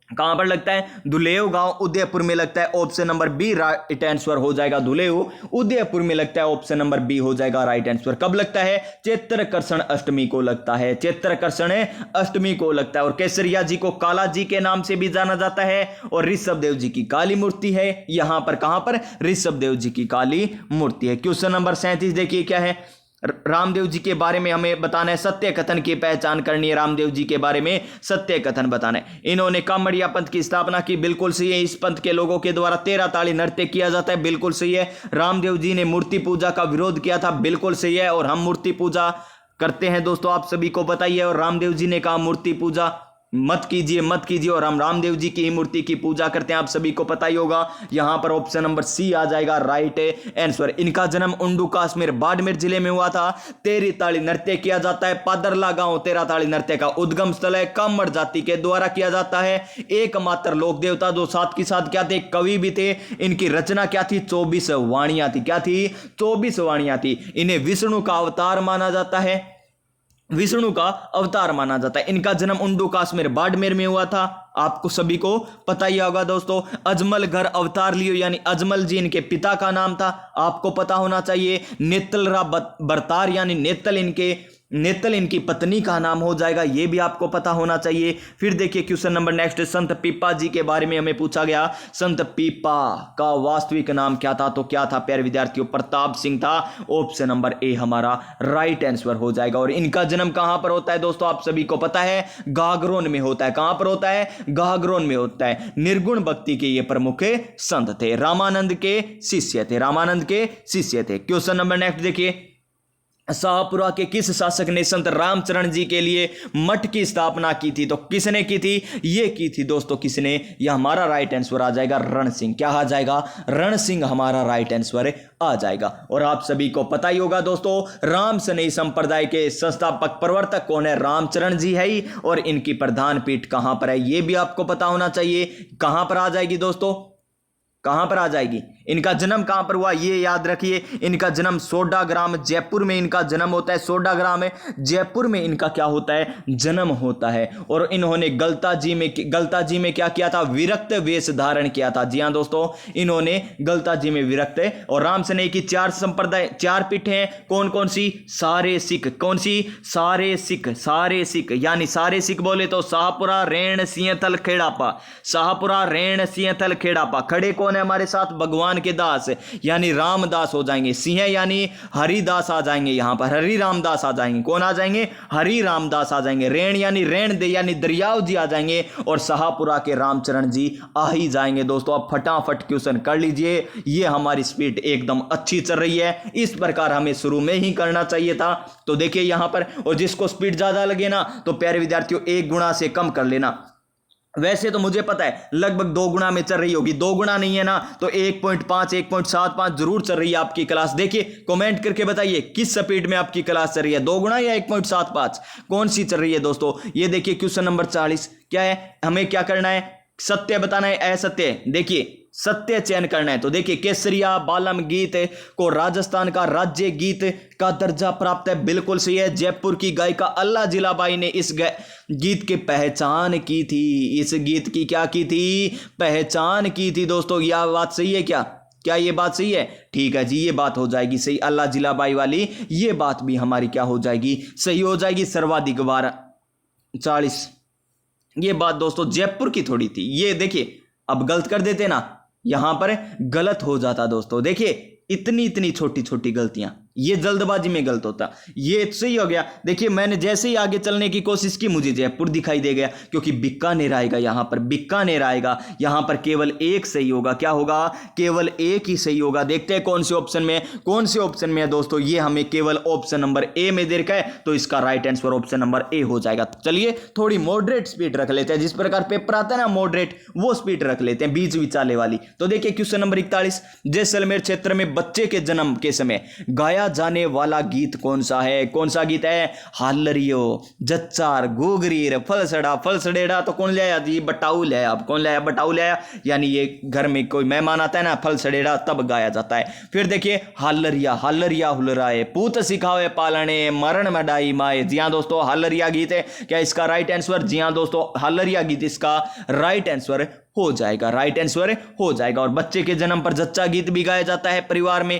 कहां पर लगता है, दुलेव गांव उदयपुर में लगता है, option number B right answer हो जाएगा। दुलेव उदयपुर में लगता है, ऑप्शन नंबर बी हो जाएगा राइट आंसर। कब लगता है, चैत्र कृष्ण अष्टमी को लगता है, चैत्र कृष्ण अष्टमी को लगता है। और केसरिया जी को काला जी के नाम से भी जाना जाता है, और ऋषभ देव जी की काली मूर्ति है यहां पर, कहां पर, ऋषभ देव जी की काली मूर्ति है। क्वेश्चन नंबर 37 देखिए क्या है, रामदेव जी के बारे में हमें बताना है, सत्य कथन की पहचान करनी है। रामदेव जी के बारे में सत्य कथन बताना है। इन्होंने कामड़िया पंथ की स्थापना की, बिल्कुल सही है। इस पंथ के लोगों के द्वारा 13 ताली नृत्य किया जाता है, बिल्कुल सही है। रामदेव जी ने मूर्ति पूजा का विरोध किया था, बिल्कुल सही है। और हम मूर्ति पूजा करते हैं दोस्तों, आप सभी को पता ही है। और रामदेव जी ने कहा मूर्ति पूजा मत कीजिए, मत कीजिए, और हम रामदेव जी की मूर्ति की पूजा करते हैं, आप सभी को पता ही होगा। यहां पर ऑप्शन नंबर सी आ जाएगा राइट आंसर। इनका जन्म उंडू काश्मीर बाड़मेर जिले में हुआ था। 13 ताली नृत्य किया जाता है, पादरला गांव 13 ताली नृत्य का उद्गम स्थल है, कामड़ जाति के द्वारा किया जाता है। एकमात्र लोक देवता जो साथ के साथ क्या थे, कवि भी थे। इनकी रचना क्या थी, 24 वाणियां थी। क्या थी, 24 वाणियां थी। इन्हें विष्णु का अवतार माना जाता है, विष्णु का अवतार माना जाता है। इनका जन्म उंडू काश्मीर बाड़मेर में हुआ था, आपको सभी को पता ही होगा दोस्तों। अजमल घर अवतार लियो, यानी अजमल जी इनके पिता का नाम था, आपको पता होना चाहिए। नेतलरा बरतार यानी नेतल इनकी पत्नी का नाम हो जाएगा, यह भी आपको पता होना चाहिए। फिर देखिए क्वेश्चन नंबर नेक्स्ट, संत पीपा जी के बारे में हमें पूछा गया। संत पीपा का वास्तविक नाम क्या था, तो क्या था प्यारे विद्यार्थियों, प्रताप सिंह था। ऑप्शन नंबर ए हमारा राइट आंसर हो जाएगा। और इनका जन्म कहां पर होता है दोस्तों, आप सभी को पता है, गागरोन में होता है। कहां पर होता है, गागरोन में होता है। निर्गुण भक्ति के ये प्रमुख संत थे, रामानंद के शिष्य थे, रामानंद के शिष्य थे। क्वेश्चन नंबर नेक्स्ट देखिए, शाहपुरा के किस शासक ने संत रामचरण जी के लिए मठ की स्थापना की थी। तो किसने की थी, ये की थी दोस्तों, किसने, यह हमारा राइट आंसर आ जाएगा रण सिंह। क्या आ जाएगा, रण सिंह हमारा राइट आंसर आ जाएगा। और आप सभी को पता ही होगा दोस्तों, राम सनेही संप्रदाय के संस्थापक प्रवर्तक कौन है, रामचरण जी है ही। और इनकी प्रधान पीठ कहां पर है, यह भी आपको पता होना चाहिए। कहां पर आ जाएगी दोस्तों, कहां पर आ जाएगी? इनका जन्म कहां पर हुआ ये याद रखिए। इनका जन्म सोडाग्राम जयपुर में इनका जन्म होता है। सोडाग्राम में जयपुर में इनका क्या होता है? जन्म होता है। और इन्होंने गलता जी में क्या किया था? विरक्त वेश धारण किया था। जी हां दोस्तों, इन्होंने गलता जी में विरक्त। और राम सनेही की 4 संप्रदाय, 4 पीठें हैं। कौन कौन सी? सारे सिख। कौन सी? सारे सिख। सारे सिख यानी सारे सिख बोले तो शाहपुरा, रेण, सिंहथल, खेड़ापा। शाहपुरा, रेण, सिंहथल, खेड़ापा। खड़े कौन है हमारे साथ? भगवान के दास यानी रामदास हो जाएंगे। सिंह यानी हरिदास आ जाएंगे, यहां पर हरि रामदास आ जाएंगे। कौन आ जाएंगे? हरि रामदास आ जाएंगे। रेण यानी रेण दे यानी दरियाव जी आ जाएंगे। और शाहपुरा के रामचरण जी आ ही जाएंगे। दोस्तों आप फटाफट क्वेश्चन कर लीजिए। ये हमारी स्पीड एकदम अच्छी चल रही है। इस प्रकार हमें शुरू में ही करना चाहिए था। तो देखिए यहां पर, और जिसको स्पीड ज्यादा लगे ना तो प्यारे विद्यार्थियों 1 गुना से कम कर लेना। वैसे तो मुझे पता है लगभग 2 गुना में चल रही होगी। 2 गुना नहीं है ना तो 1.5 1.75 जरूर चल रही है आपकी क्लास। देखिए कमेंट करके बताइए किस स्पीड में आपकी क्लास चल रही है, 2 गुना या 1.75, कौन सी चल रही है दोस्तों। ये देखिए क्वेश्चन नंबर 40 क्या है? हमें क्या करना है? सत्य बताना है, असत्य। देखिए सत्य चयन करना है। तो देखिए केसरिया बालम गीत को राजस्थान का राज्य गीत का दर्जा प्राप्त है। बिल्कुल सही है। जयपुर की गायिका अल्लाह जिलाबाई ने इस गीत की पहचान की थी। इस गीत की क्या की थी? पहचान की थी। दोस्तों यह बात सही है क्या? क्या ये बात सही है? ठीक है जी, ये बात हो जाएगी सही। अल्लाह जिलाबाई वाली ये बात भी हमारी क्या हो जाएगी? सही हो जाएगी। सर्वाधिक बार 40, ये बात दोस्तों जयपुर की थोड़ी थी। ये देखिए अब गलत कर देते ना, यहां पर गलत हो जाता दोस्तों। देखिए इतनी इतनी छोटी छोटी गलतियां, ये जल्दबाजी में गलत होता। ये सही हो गया। देखिए मैंने जैसे ही आगे चलने की कोशिश की मुझे जयपुर दिखाई दे गया, क्योंकि बीकानेर आएगा यहां पर। बीकानेर आएगा यहां पर। केवल एक सही होगा। क्या होगा? केवल एक ही सही होगा। देखते हैं कौन से ऑप्शन में, कौन से ऑप्शन में है दोस्तों। ये हमें केवल ऑप्शन नंबर ए में दे रखा है, तो इसका राइट आंसर ऑप्शन नंबर ए हो जाएगा। चलिए थोड़ी मॉडरेट स्पीड रख लेते हैं। जिस प्रकार पेपर आता है ना मॉडरेट, वो स्पीड रख लेते हैं, बीच विचाले वाली। तो देखिए क्वेश्चन नंबर 41, जैसलमेर क्षेत्र में बच्चे के जन्म के समय गाया जाने वाला गीत कौन सा है? कौन सा गीत है? हालरियो, जच्चार, गोगरीर, फलसड़ा, फलसड़ेड़ा। तो कौन ले आया जी? बटाऊ ले आया। अब कौन ले आया? बटाऊ ले आया। यानी ये घर में कोई मेहमान आता है ना, फलसड़ेड़ा तब गाया जाता है। फिर देखिए हालरिया, हालरिया हुलराए, पूत सिखावे पालने, मरण मडाई माए। जी हां दोस्तों हालरिया गीत है। क्या इसका राइट आंसर? जी हां दोस्तों हालरिया गीत इसका राइट आंसर हो जाएगा। राइट आंसर हो जाएगा। और बच्चे के जन्म पर जच्चा गीत भी गाया जाता है, परिवार में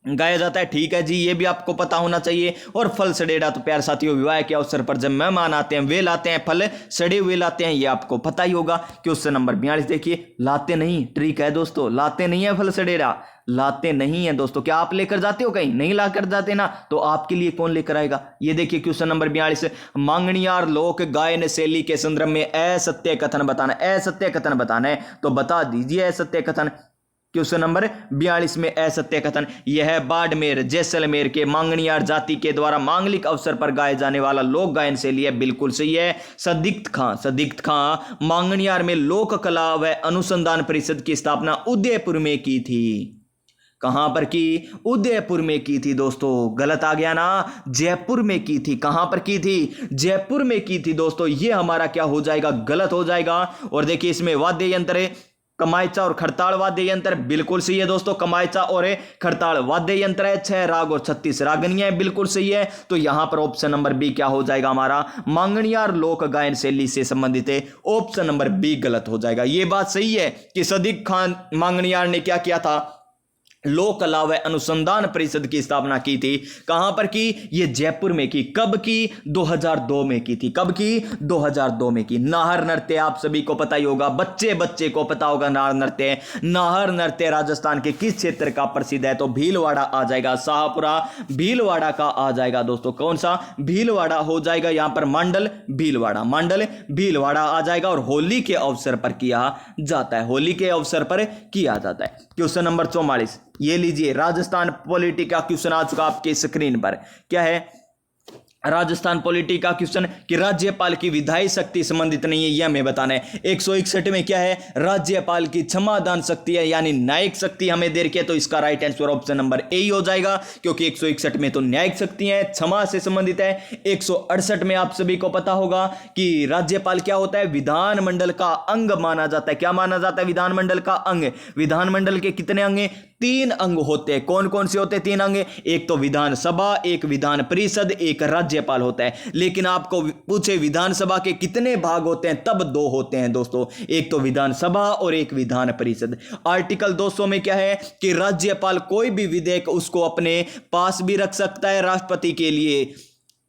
गाया जाता है। ठीक है जी, ये भी आपको पता होना चाहिए। और फल सड़ेड़ा तो प्यारे साथियों विवाह के अवसर पर जब मेहमान आते हैं वे लाते हैं फल सड़े हुए लाते हैं, ये आपको पता ही होगा। क्वेश्चन नंबर 42 देखिए, लाते नहीं, ट्रिक है दोस्तों, लाते नहीं है फल सड़ेड़ा, लाते नहीं है दोस्तों। क्या आप लेकर जाते हो? कहीं नहीं लाकर जाते ना, तो आपके लिए कौन लेकर आएगा? ये देखिए क्वेश्चन नंबर 42, मांगणियार लोक गायन शैली के संदर्भ में असत्य कथन बताना। असत्य कथन बताना है तो बता दीजिए असत्य कथन। क्वेश्चन नंबर 42 में असत्य कथन, यह बाड़मेर जैसलमेर के मांगणियार जाति के द्वारा मांगलिक अवसर पर गाए जाने वाला लोक गायन शैली है। बिल्कुल सही है। सदिग्ध खां मांगणियार में लोक कला व अनुसंधान परिषद की स्थापना उदयपुर में की थी। कहां पर की? उदयपुर में की थी दोस्तों। गलत आ गया ना, जयपुर में की थी। कहां पर की थी? जयपुर में की थी दोस्तों। ये हमारा क्या हो जाएगा? गलत हो जाएगा। और देखिए इसमें वाद्य यंत्र है कमायचा और खड़ताल वाद्य यंत्र, बिल्कुल सही है दोस्तों। कमायचा और खड़ताल वाद्य यंत्र है। 6 राग और 36 रागनियां, बिल्कुल सही है। तो यहां पर ऑप्शन नंबर बी क्या हो जाएगा हमारा? मांगणियार लोक गायन शैली से संबंधित है। ऑप्शन नंबर बी गलत हो जाएगा। यह बात सही है कि सदिक खान मांगणियार ने क्या किया था? लोक कला व अनुसंधान परिषद की स्थापना की थी। कहां पर की? ये जयपुर में की। कब की? 2002 में की थी। कब की? 2002 में की। नाहर नृत्य आप सभी को पता ही होगा, बच्चे को पता होगा नाहर नृत्य। नाहर नृत्य राजस्थान के किस क्षेत्र का प्रसिद्ध है? तो भीलवाड़ा आ जाएगा। शाहपुरा भीलवाड़ा का आ जाएगा दोस्तों। कौन सा? भीलवाड़ा हो जाएगा। यहां पर मंडल भीलवाड़ा आ जाएगा। और होली के अवसर पर किया जाता है। होली के अवसर पर किया जाता है। क्वेश्चन नंबर 44, ये लीजिए राजस्थान पॉलिटी का क्वेश्चन आ चुका आपके स्क्रीन पर। क्या है? राजस्थान पॉलिटी का क्वेश्चन कि राज्यपाल की विधायी शक्ति संबंधित नहीं है, यह हमें बताना है। 161 में क्या है, राज्यपाल की क्षमादान शक्ति है, यानी न्यायिक शक्ति हमें दे रखी है, तो इसका right answer option number A ही हो जाएगा, क्योंकि 161 में तो न्यायिक शक्ति है, क्षमा से संबंधित है। 168 में आप सभी को पता होगा कि राज्यपाल क्या होता है, विधानमंडल का अंग माना जाता है। क्या माना जाता है, विधानमंडल का अंग। विधानमंडल के कितने अंग हैं, 3 अंग होते हैं। कौन कौन से होते हैं 3 अंग, एक तो विधानसभा, एक विधान परिषद, एक राज्यपाल होता है। लेकिन आपको पूछे विधानसभा के कितने भाग होते हैं, तब 2 होते हैं दोस्तों, एक तो विधानसभा और एक विधान परिषद। आर्टिकल 200 में क्या है कि राज्यपाल कोई भी विधेयक उसको अपने पास भी रख सकता है, राष्ट्रपति के लिए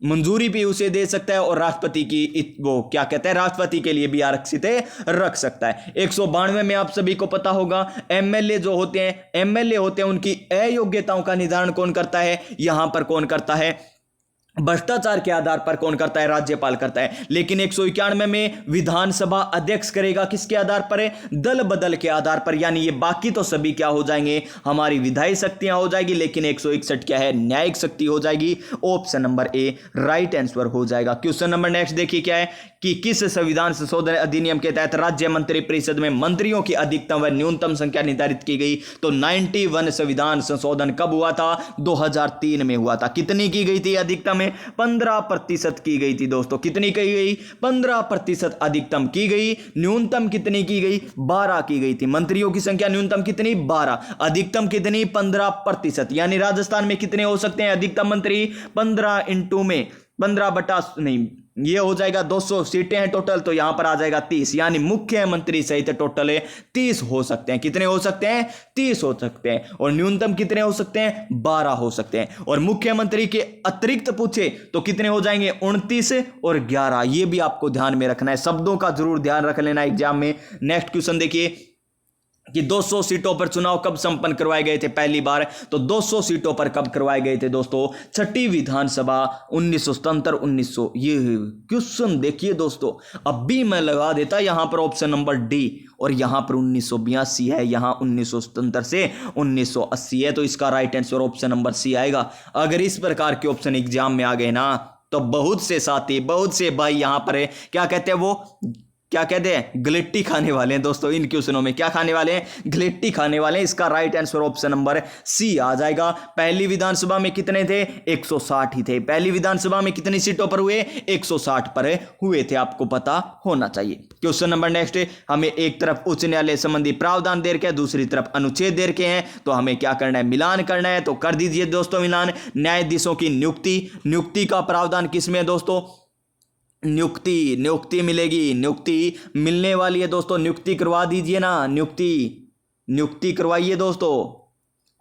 मंजूरी भी उसे दे सकता है, और राष्ट्रपति की वो क्या कहते हैं, राष्ट्रपति के लिए भी आरक्षित रख सकता है। 192 में आप सभी को पता होगा एमएलए जो होते हैं, एमएलए होते हैं, उनकी अयोग्यताओं का निर्धारण कौन करता है, यहां पर कौन करता है, भ्रष्टाचार के आधार पर कौन करता है, राज्यपाल करता है। लेकिन 191 में विधानसभा अध्यक्ष करेगा किसके आधार पर है, दल बदल के आधार पर, यानी ये बाकी तो सभी क्या हो जाएंगे, हमारी विधायी शक्तियां हो जाएगी, लेकिन 161 क्या है, न्यायिक शक्ति हो जाएगी। Option number A right answer हो जाएगा। क्वेश्चन नंबर नेक्स्ट देखिए क्या है कि किस संविधान संशोधन अधिनियम के तहत राज्य मंत्रिपरिषद में मंत्रियों की अधिकतम व न्यूनतम संख्या निर्धारित की गई, तो 91 संविधान संशोधन कब हुआ था, 2003 में हुआ था। कितनी की गई थी अधिकतम, 15% की गई थी दोस्तों। कितनी की गई, 15% अधिकतम की गई। न्यूनतम कितनी की गई, 12 की गई थी। मंत्रियों की संख्या न्यूनतम कितनी, 12, अधिकतम कितनी, 15%। यानी राजस्थान में कितने हो सकते हैं अधिकतम मंत्री, 15 इंटू में 15 बटा नहीं, ये हो जाएगा 200 सीटें हैं टोटल, तो यहां पर आ जाएगा 30, यानी मुख्यमंत्री सहित टोटल 30 हो सकते हैं। कितने हो सकते हैं, 30 हो सकते हैं। और न्यूनतम कितने हो सकते हैं, 12 हो सकते हैं। और मुख्यमंत्री के अतिरिक्त पूछे तो कितने हो जाएंगे, 29 और 11। ये भी आपको ध्यान में रखना है, शब्दों का जरूर ध्यान रख लेना एग्जाम में। नेक्स्ट क्वेश्चन देखिए कि 200 सीटों पर चुनाव कब संपन्न करवाए गए थे पहली बार, तो 200 सीटों पर कब करवाए गए थे दोस्तों, छठी विधानसभा 1977 1900। ये क्वेश्चन देखिए दोस्तों, अब भी मैं लगा देता यहां पर ऑप्शन नंबर डी, और यहां पर 1982 है, यहां 1977 से 1980 है, तो इसका right answer option number C आएगा। अगर इस प्रकार के ऑप्शन एग्जाम में आ गए ना, तो बहुत से साथी, बहुत से भाई यहां पर है, क्या कहते हैं वो, क्या कहते हैं, गिलिट्टी खाने वाले हैं दोस्तों। इन क्वेश्चनों में क्या खाने वाले हैं, गिलिट्टी खाने वाले हैं। इसका right answer option number C आ जाएगा। पहली विधानसभा में कितने थे, 160 ही थे। पहली विधानसभा में कितनी सीटों पर हुए, 160 पर हुए थे, आपको पता होना चाहिए। क्वेश्चन नंबर नेक्स्ट, हमें एक तरफ उच्च न्यायालय संबंधी प्रावधान दे रखे हैं, दूसरी तरफ अनुच्छेद दे रखे हैं, तो हमें क्या करना है, मिलान करना है। तो कर दीजिए दोस्तों मिलान। न्यायाधीशों की नियुक्ति का प्रावधान किसमें है दोस्तों, नियुक्ति मिलेगी, नियुक्ति मिलने वाली है दोस्तों, नियुक्ति करवा दीजिए ना, नियुक्ति करवाइए दोस्तों।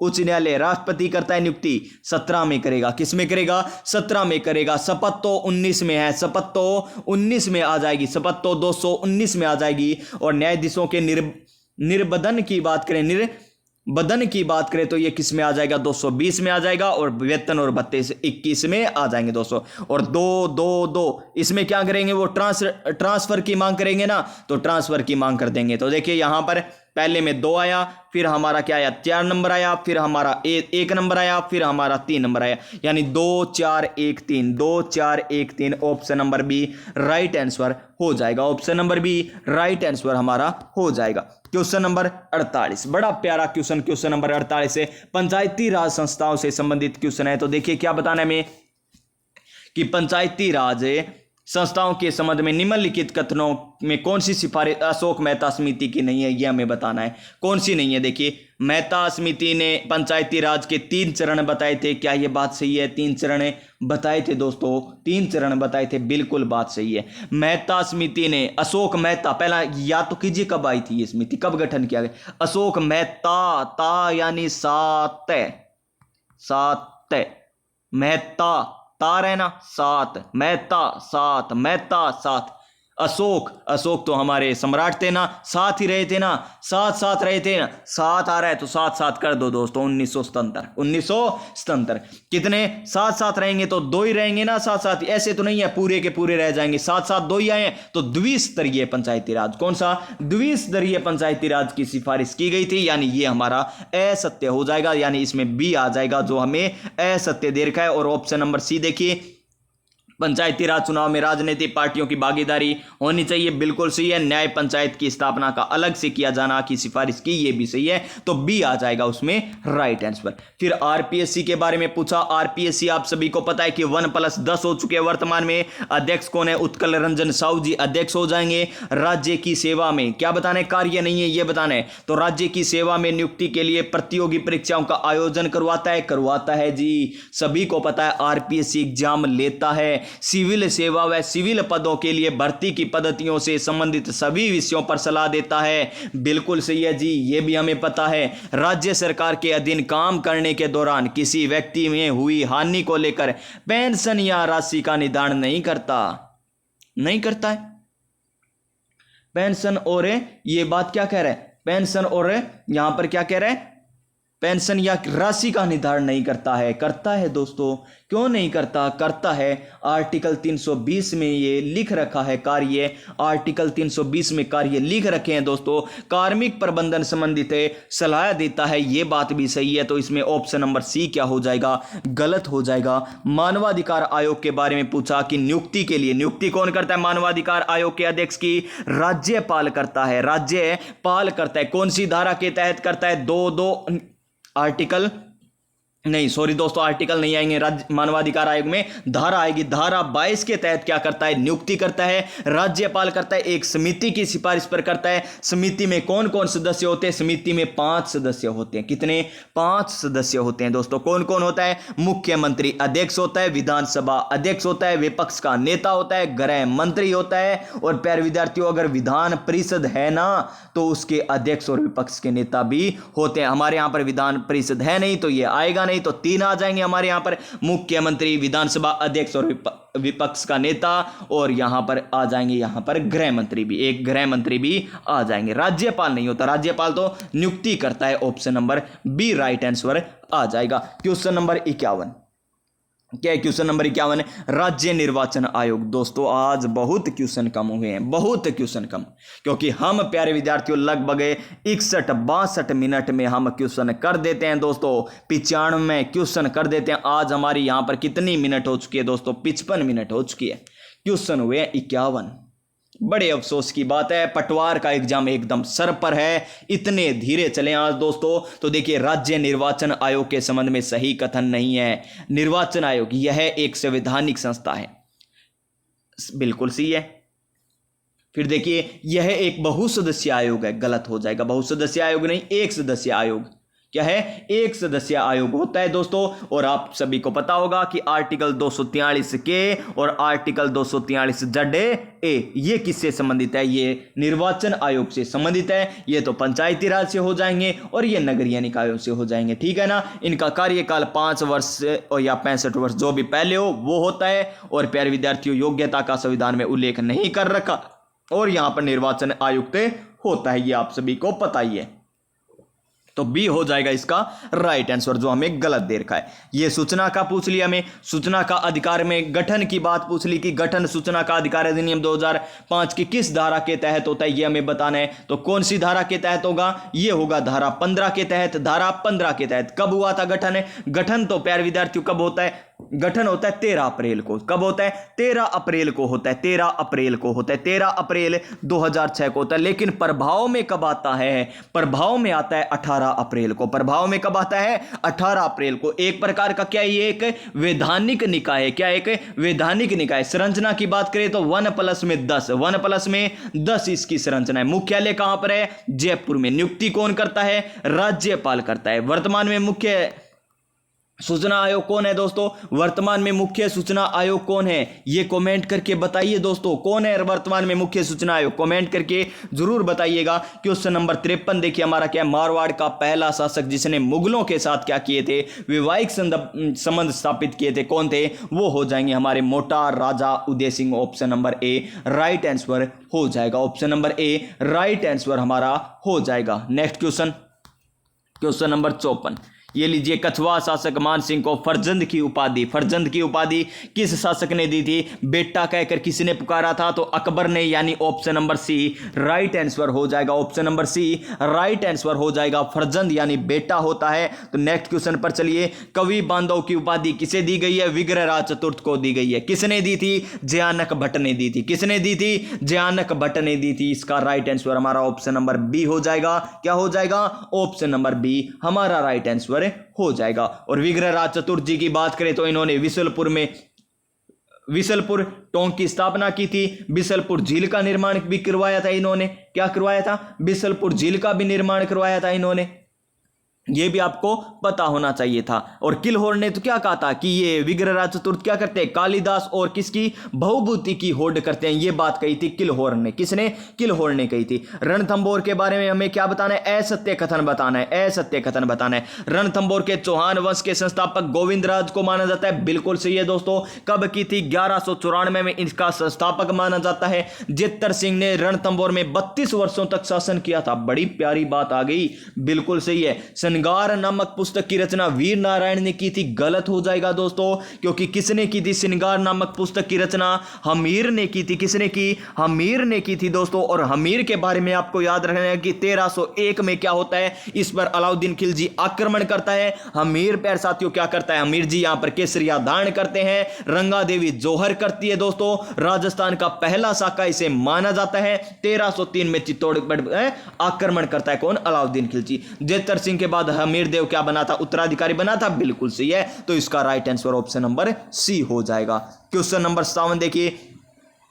उच्च न्यायालय राष्ट्रपति करता है नियुक्ति, 17 में करेगा। किस में करेगा, 17 में करेगा। शपथ तो 19 में है, शपथ तो 19 में आ जाएगी, शपथ तो 219 में आ जाएगी। और न्यायाधीशों के निर्बधन की बात करें, बदन की बात करें तो ये किस में आ जाएगा, 220 में आ जाएगा। और वेतन और भत्ते से 21 में आ जाएंगे दोस्तों। और 2 इसमें क्या करेंगे, वो ट्रांसफर की मांग करेंगे ना, तो ट्रांसफर की मांग कर देंगे। तो देखिए यहां पर पहले में 2 आया, फिर हमारा क्या आया, 4 नंबर आया, फिर हमारा 1 नंबर आया, फिर हमारा 3 नंबर आया, यानी 2 4 1 3, 2 4 1 3। Option number B right answer हो जाएगा, option number B right answer हमारा हो जाएगा। क्वेश्चन नंबर 48, बड़ा प्यारा क्वेश्चन, क्वेश्चन नंबर 48 से पंचायती राज संस्थाओं से संबंधित क्वेश्चन है। तो देखिए क्या बताना है हमें कि पंचायती राज संस्थाओं के संबंध में निम्नलिखित कथनों में कौन सी सिफारिश अशोक मेहता समिति की नहीं है, यह हमें बताना है। कौन सी नहीं है, देखिए मेहता समिति ने पंचायती राज के 3 चरण बताए थे, क्या यह बात सही है, 3 चरण बताए थे दोस्तों, 3 चरण बताए थे, बिल्कुल बात सही है। मेहता समिति ने, अशोक मेहता, पहला याद तो कीजिए कब आई थी ये समिति, कब गठन किया गया, अशोक मेहता, ता यानी 7 मेहता, तार है ना 7, मेहता 7, अशोक तो हमारे सम्राट थे ना, 7 ही रहे थे ना, 7 रहे थे ना, 7 आ रहा है तो 7 कर दो दोस्तों, 1977। कितने 7 रहेंगे तो 2 ही रहेंगे ना, 7 ऐसे तो नहीं है पूरे के पूरे रह जाएंगे, 7 2 ही आए हैं। तो द्विस्तरीय पंचायती राज, कौन सा, द्विस्तरीय पंचायती राज की सिफारिश की गई थी, यानी ये हमारा असत्य हो जाएगा, यानी इसमें बी आ जाएगा जो हमें असत्य दे रखा है। और ऑप्शन नंबर सी देखिए, पंचायती राज चुनाव में राजनीतिक पार्टियों की भागीदारी होनी चाहिए, बिल्कुल सही है। न्याय पंचायत की स्थापना का अलग से किया जाना की सिफारिश की, ये भी सही है, तो बी आ जाएगा उसमें राइट आंसर। फिर आरपीएससी के बारे में पूछा। आरपीएससी आप सभी को पता है कि 1+10 हो चुके हैं वर्तमान में। अध्यक्ष कौन है? उत्कल रंजन साहू जी अध्यक्ष हो जाएंगे। राज्य की सेवा में क्या बताना है? कार्य नहीं है, ये बताना है। तो राज्य की सेवा में नियुक्ति के लिए प्रतियोगी परीक्षाओं का आयोजन करवाता है जी, सभी को पता है आरपीएससी एग्जाम लेता है। सिविल सेवा व सिविल पदों के लिए भर्ती की पद्धतियों से संबंधित सभी विषयों पर सलाह देता है, बिल्कुल सही है जी, ये भी हमें पता है। राज्य सरकार के अधीन काम करने के दौरान किसी व्यक्ति में हुई हानि को लेकर पेंशन या राशि का निर्धारण नहीं करता है। पेंशन और ये बात क्या कह रहा है? पेंशन और यहां पर क्या कह रहा है? पेंशन या राशि का निर्धारण नहीं करता है दोस्तों। क्यों नहीं करता है? आर्टिकल 320 में ये लिख रखा है कार्य, आर्टिकल 320 में कार्य लिख रखे हैं दोस्तों। कार्मिक प्रबंधन संबंधित सलाह देता है, ये बात भी सही है, तो इसमें ऑप्शन नंबर सी क्या हो जाएगा? गलत हो जाएगा। मानवाधिकार आयोग के बारे में पूछा कि नियुक्ति कौन करता है? मानवाधिकार आयोग के अध्यक्ष की राज्यपाल करता है। कौन सी धारा के तहत करता है? आर्टिकल नहीं आएंगे। राज्य मानवाधिकार आयोग में धारा आएगी, धारा 22 के तहत क्या करता है? नियुक्ति करता है। राज्यपाल करता है, एक समिति की सिफारिश पर करता है। समिति में कौन कौन सदस्य होते हैं? समिति में 5 सदस्य होते हैं। कितने? 5 सदस्य होते हैं दोस्तों। कौन कौन होता है? मुख्यमंत्री अध्यक्ष होता है, विधानसभा अध्यक्ष होता है, विपक्ष का नेता होता है, गृह मंत्री होता है, और प्यारे विद्यार्थियों अगर विधान परिषद है ना तो उसके अध्यक्ष और विपक्ष के नेता भी होते हैं। हमारे यहां पर विधान परिषद है नहीं तो ये आएगा नहीं, तो 3 आ जाएंगे हमारे यहां पर, मुख्यमंत्री, विधानसभा अध्यक्ष और विपक्ष का नेता, और यहां पर आ जाएंगे यहां पर गृह मंत्री भी, एक गृह मंत्री भी आ जाएंगे। राज्यपाल नहीं होता, राज्यपाल तो नियुक्ति करता है। Option number B right answer आ जाएगा। क्वेश्चन नंबर 51 क्या है? क्वेश्चन नंबर 51 राज्य निर्वाचन आयोग। दोस्तों आज बहुत क्वेश्चन कम हुए हैं, क्योंकि हम प्यारे विद्यार्थियों लगभग 61-62 मिनट में हम क्वेश्चन कर देते हैं दोस्तों, 95 क्वेश्चन कर देते हैं। आज हमारी यहां पर कितनी मिनट हो चुकी है दोस्तों? 55 मिनट हो चुकी है। क्वेश्चन हुए 51। बड़े अफसोस की बात है, पटवार का एग्जाम एकदम सर पर है, इतने धीरे चले आज दोस्तों। तो देखिए राज्य निर्वाचन आयोग के संबंध में सही कथन नहीं है। निर्वाचन आयोग यह एक संवैधानिक संस्था है, बिल्कुल सही है। फिर देखिए यह एक बहुसदस्यीय आयोग है, गलत हो जाएगा। बहुसदस्यीय आयोग नहीं, एक सदस्यीय आयोग। क्या है? एक सदस्यीय आयोग होता है दोस्तों। और आप सभी को पता होगा कि आर्टिकल 243 के और आर्टिकल 243 ZA ये किससे संबंधित है? ये निर्वाचन आयोग से संबंधित है। ये तो पंचायती राज से हो जाएंगे और ये नगरीय निकायों से हो जाएंगे, ठीक है ना। इनका कार्यकाल 5 वर्ष और या 65 वर्ष जो भी पहले हो वो होता है। और प्यारे विद्यार्थियों योग्यता का संविधान में उल्लेख नहीं कर रखा, और यहां पर निर्वाचन आयुक्त होता है, ये आप सभी को पता ही है। तो बी हो जाएगा इसका राइट आंसर, जो हमें गलत दे रखा है। ये सूचना का पूछ लिया हमें, सूचना का अधिकार में गठन की बात पूछ ली कि गठन सूचना का अधिकार अधिनियम 2005 की किस धारा के तहत होता है, ये हमें बताना है। तो कौन सी धारा के तहत होगा? ये होगा धारा 15 के तहत। धारा 15 के तहत कब हुआ था गठन? गठन तो प्यारे विद्यार्थियों कब होता है? गठन होता है 13 अप्रैल को। कब होता है? 13 अप्रैल को होता है। 13 अप्रैल को होता है, 13 अप्रैल 2006 को होता है। लेकिन प्रभाव में कब आता है? प्रभाव में आता है 18 अप्रैल को। प्रभाव में कब आता है? 18 अप्रैल को। एक प्रकार का क्या, ये एक वैधानिक निकाय है। क्या? एक वैधानिक निकाय। संरचना की बात करें तो 1+10, 1+10 इसकी संरचना है। मुख्यालय कहां पर है? जयपुर में। नियुक्ति कौन करता है? राज्यपाल करता है। वर्तमान में मुख्य सूचना आयोग कौन है दोस्तों? वर्तमान में मुख्य सूचना आयोग कौन है? ये कमेंट करके बताइए दोस्तों, कौन है वर्तमान में मुख्य सूचना आयोग? कमेंट करके जरूर बताइएगा। क्वेश्चन नंबर 53 देखिए हमारा क्या है? मारवाड़ का पहला शासक जिसने मुगलों के साथ क्या किए थे? वैवाहिक संबंध स्थापित किए थे, कौन थे? वो हो जाएंगे हमारे Mota Raja Uday Singh. Option number A right answer हो जाएगा। Option number A right answer हमारा हो जाएगा। Next question, question number 54। ये लीजिए, कछवा शासक मान सिंह को फरजंद की उपाधि किस शासक ने दी थी? बेटा कहकर किसने पुकारा था? तो अकबर ने, यानी option number C right answer हो जाएगा। Option number C right answer हो जाएगा। फरजंद यानी बेटा होता है। तो नेक्स्ट क्वेश्चन पर चलिए। कवि बांधव की उपाधि किसे दी गई है? विग्रहराज चतुर्थ को दी गई है। किसने दी थी? जयानक भट्ट ने दी थी। किसने दी थी? जयानक भट्ट ने दी थी। इसका राइट आंसर हमारा ऑप्शन नंबर बी हो जाएगा। क्या हो जाएगा? ऑप्शन नंबर बी हमारा राइट आंसर हो जाएगा। और विग्रहराज चतुर्थ जी की बात करें तो इन्होंने विसलपुर टोंक की स्थापना की थी। बिसलपुर झील का निर्माण भी करवाया था इन्होंने। क्या करवाया था? बिसलपुर झील का भी निर्माण करवाया था इन्होंने। ये भी आपको पता होना चाहिए था। और किलहोर ने तो क्या कहा था कि ये विग्रहराज चतुर्थ क्या करते हैं? कालिदास और किसकी बहुभूति की होड़ करते हैं। ये बात कही थी किलहोर ने। किसने? किलहोर ने कही थी। रणथंभौर के बारे में हमें क्या बताना है? असत्य कथन बताना है। रणथंभौर के चौहान वंश के संस्थापक गोविंदराज को माना जाता है। बिल्कुल सही है दोस्तों। कब की थी? 1194 में इसका संस्थापक माना जाता है। जेतर सिंह ने रणथंभौर में 32 वर्षों तक शासन किया था। बड़ी प्यारी बात आ गई। बिल्कुल सही है। श्रृंगार नामक पुस्तक की रचना वीर नारायण ने की थी। गलत हो जाएगा दोस्तों, क्योंकि किसने की थी श्रृंगार नामक पुस्तक की रचना? हमीर ने की थी। किसने की? हमीर ने की थी दोस्तों। और हमीर के बारे में आपको याद रखना है कि 1301 में क्या होता है? इस पर अलाउद्दीन खिलजी आक्रमण करता है। हमीर प्यारे साथियों क्या करता है? हमीर जी यहां पर केसरिया धारण करते हैं। रंगा देवी जोहर करती है दोस्तों। राजस्थान का पहला साका इसे माना जाता है। 1303 में चित्तौड़गढ़ आक्रमण करता है कौन? अलाउद्दीन खिलजी। जेतर सिंह के बाद हमीर देव क्या बना था? उत्तराधिकारी बना था। बिल्कुल सही है। तो इसका right answer option number C हो जाएगा। क्वेश्चन नंबर 57 देखिए।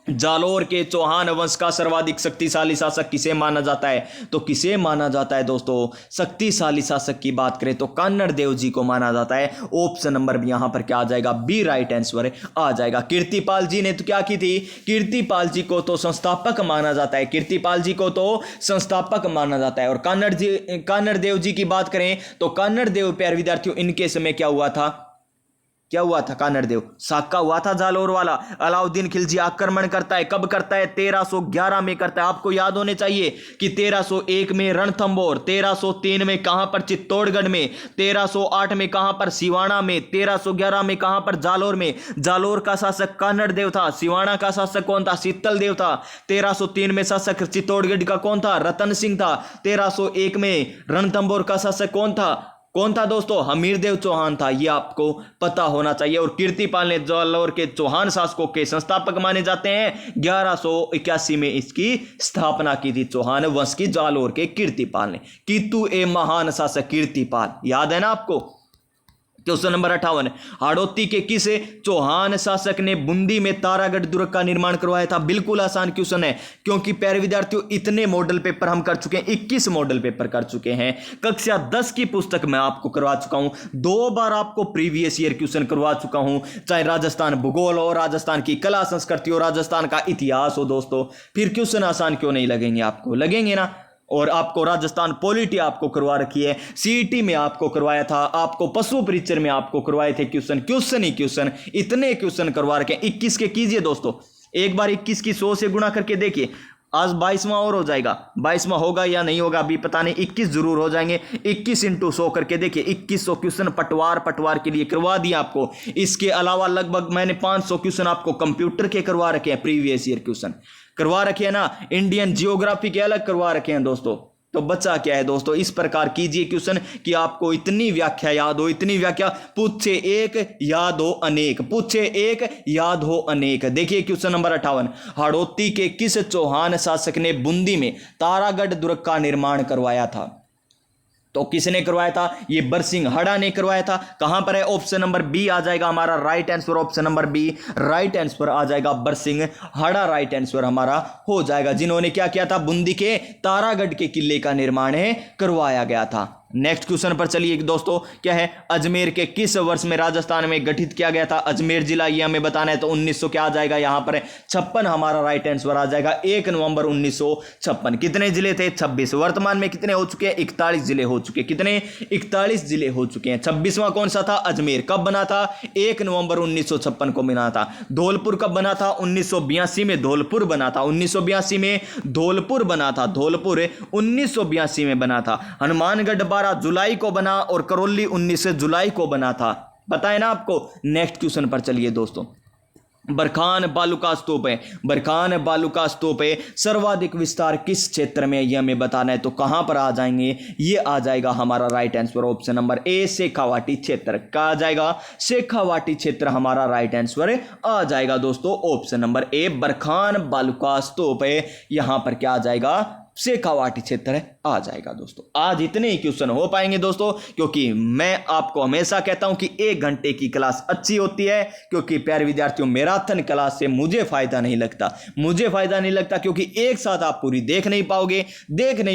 जालोर के चौहान वंश का सर्वाधिक शक्तिशाली शासक किसे माना जाता है? तो किसे माना जाता है दोस्तों? शक्तिशाली शासक की बात करें तो कान्हड़ देव जी को माना जाता है। ऑप्शन नंबर भी यहां पर क्या आ जाएगा? बी राइट आंसर आ जाएगा। कीर्तिपाल जी ने तो क्या की थी? कीर्तिपाल जी को तो संस्थापक माना जाता है। और कान्हड़ देव जी की बात करें तो कान्हड़ देव प्यारे विद्यार्थियों इनके समय क्या हुआ था? कान्हड़ देव साका हुआ था जालोर वाला। अलाउद्दीन खिलजी आक्रमण करता है। कब करता है? 1311 में करता है। आपको याद होने चाहिए कि 1301 में रणथंभौर, 1303 में कहां पर? चित्तौड़गढ़ में, 1308 में कहां पर? सिवाना में, 1311 में कहां पर? जालोर में। जालोर का शासक कान्हड़ देव था। सिवाना का शासक कौन था? शीतल देव था। 1303 में शासक चित्तौड़गढ़ का कौन था? रतन सिंह था। 1301 में रणथंभौर का शासक कौन था दोस्तों? हमीर देव चौहान था। यह आपको पता होना चाहिए। और कीर्तिपाल ने जालोर के चौहान शासकों के संस्थापक माने जाते हैं। 1181 में इसकी स्थापना की थी चौहान वंश की जालोर के कीर्तिपाल ने। कीतु ए महान शासक कीर्तिपाल, याद है ना आपको? Question number 58। हाड़ौती के किस चौहान शासक ने बूंदी में तारागढ़ दुर्ग का निर्माण करवाया था? बिल्कुल आसान क्वेश्चन है, क्योंकि प्यारे विद्यार्थियों इतने मॉडल पेपर हम कर चुके हैं, 21 मॉडल पेपर कर चुके हैं। कक्षा 10 की पुस्तक मैं आपको करवा चुका हूं। 2 बार आपको प्रीवियस ईयर क्वेश्चन करवा चुका हूं, चाहे राजस्थान भूगोल हो, राजस्थान की कला संस्कृति हो, राजस्थान का इतिहास हो दोस्तों। फिर क्वेश्चन आसान क्यों नहीं लगेंगे? आपको लगेंगे ना। और आपको राजस्थान पॉलिटी आपको करवा रखी है, सीईटी में आपको करवाया था, आपको पशु परिचय में आपको करवाए थे क्वेश्चन, इतने क्वेश्चन करवा रखे हैं। 21 के कीजिए दोस्तों, एक बार 21 की 100 से गुणा करके देखिए। आज 22वां और हो जाएगा, 22वां होगा या नहीं होगा अभी पता नहीं, 21 जरूर हो जाएंगे। 21 × 100 करके देखिए, 2100 क्वेश्चन पटवार के लिए करवा दिया आपको। इसके अलावा लगभग मैंने 500 क्वेश्चन आपको कंप्यूटर के करवा रखे हैं, प्रीवियस ईयर क्वेश्चन करवा रखे हैं ना। इंडियन जियोग्राफी के अलग करवा रखे हैं दोस्तों। तो बचा क्या है दोस्तों? इस प्रकार कीजिए क्वेश्चन कि आपको इतनी व्याख्या याद हो, इतनी व्याख्या पूछे एक याद हो अनेक। देखिए क्वेश्चन नंबर 58। हाड़ौती के किस चौहान शासक ने बूंदी में तारागढ़ दुर्ग का निर्माण करवाया था? तो किसने करवाया था? ये बरसिंह हड़ा ने करवाया था। कहां पर है? ऑप्शन नंबर बी आ जाएगा हमारा right answer. Option number B right answer आ जाएगा, बरसिंह हड़ा राइट आंसर हमारा हो जाएगा, जिन्होंने क्या किया था? बूंदी के तारागढ़ के किले का निर्माण करवाया गया था। नेक्स्ट क्वेश्चन पर चलिए दोस्तों, क्या है? अजमेर के किस वर्ष में राजस्थान में गठित किया गया था अजमेर जिला? ये हमें बताना है। तो 1900 क्या आ जाएगा यहां पर? 56 हमारा राइट आंसर आ जाएगा। 1 नवंबर 1956। कितने जिले थे? 26। वर्तमान में कितने हो चुके हैं? 41 जिले हो चुके। कितने? 41 जिले हो चुके हैं। 26वां कौन सा था? अजमेर। कब बना था? 1 नवंबर 1956 को बना था। धौलपुर कब बना था? 1982 में धौलपुर बना था। 1982 में धौलपुर बना था। धौलपुर 1982 में बना था। हनुमानगढ़ 12 जुलाई को बना और करौली 19 जुलाई को बना था, पता है ना आपको। नेक्स्ट क्वेश्चन पर चलिए दोस्तों। बरखान बालू स्तूप है, बरखान बालू स्तूप है, सर्वाधिक विस्तार किस क्षेत्र में, यह हमें बताना है। तो कहां पर आ जाएंगे, ये आ जाएगा हमारा राइट आंसर ऑप्शन नंबर ए, शेखावाटी क्षेत्र। कहा जाएगा शेखावाटी क्षेत्र हमारा राइट आंसर आ जाएगा दोस्तों, ऑप्शन नंबर ए, बरखान बालू स्तूप है, यहां पर क्या आ जाएगा, शेखावाटी क्षेत्र आ जाएगा दोस्तों। आज इतने ही क्वेश्चन हो पाएंगे दोस्तों, क्योंकि मैं आपको हमेशा कहता हूं कि 1 घंटे की क्लास अच्छी होती है, क्योंकि प्यारे विद्यार्थियों मैराथन क्लास से मुझे फायदा नहीं लगता, क्योंकि एक साथ आप पूरी देख नहीं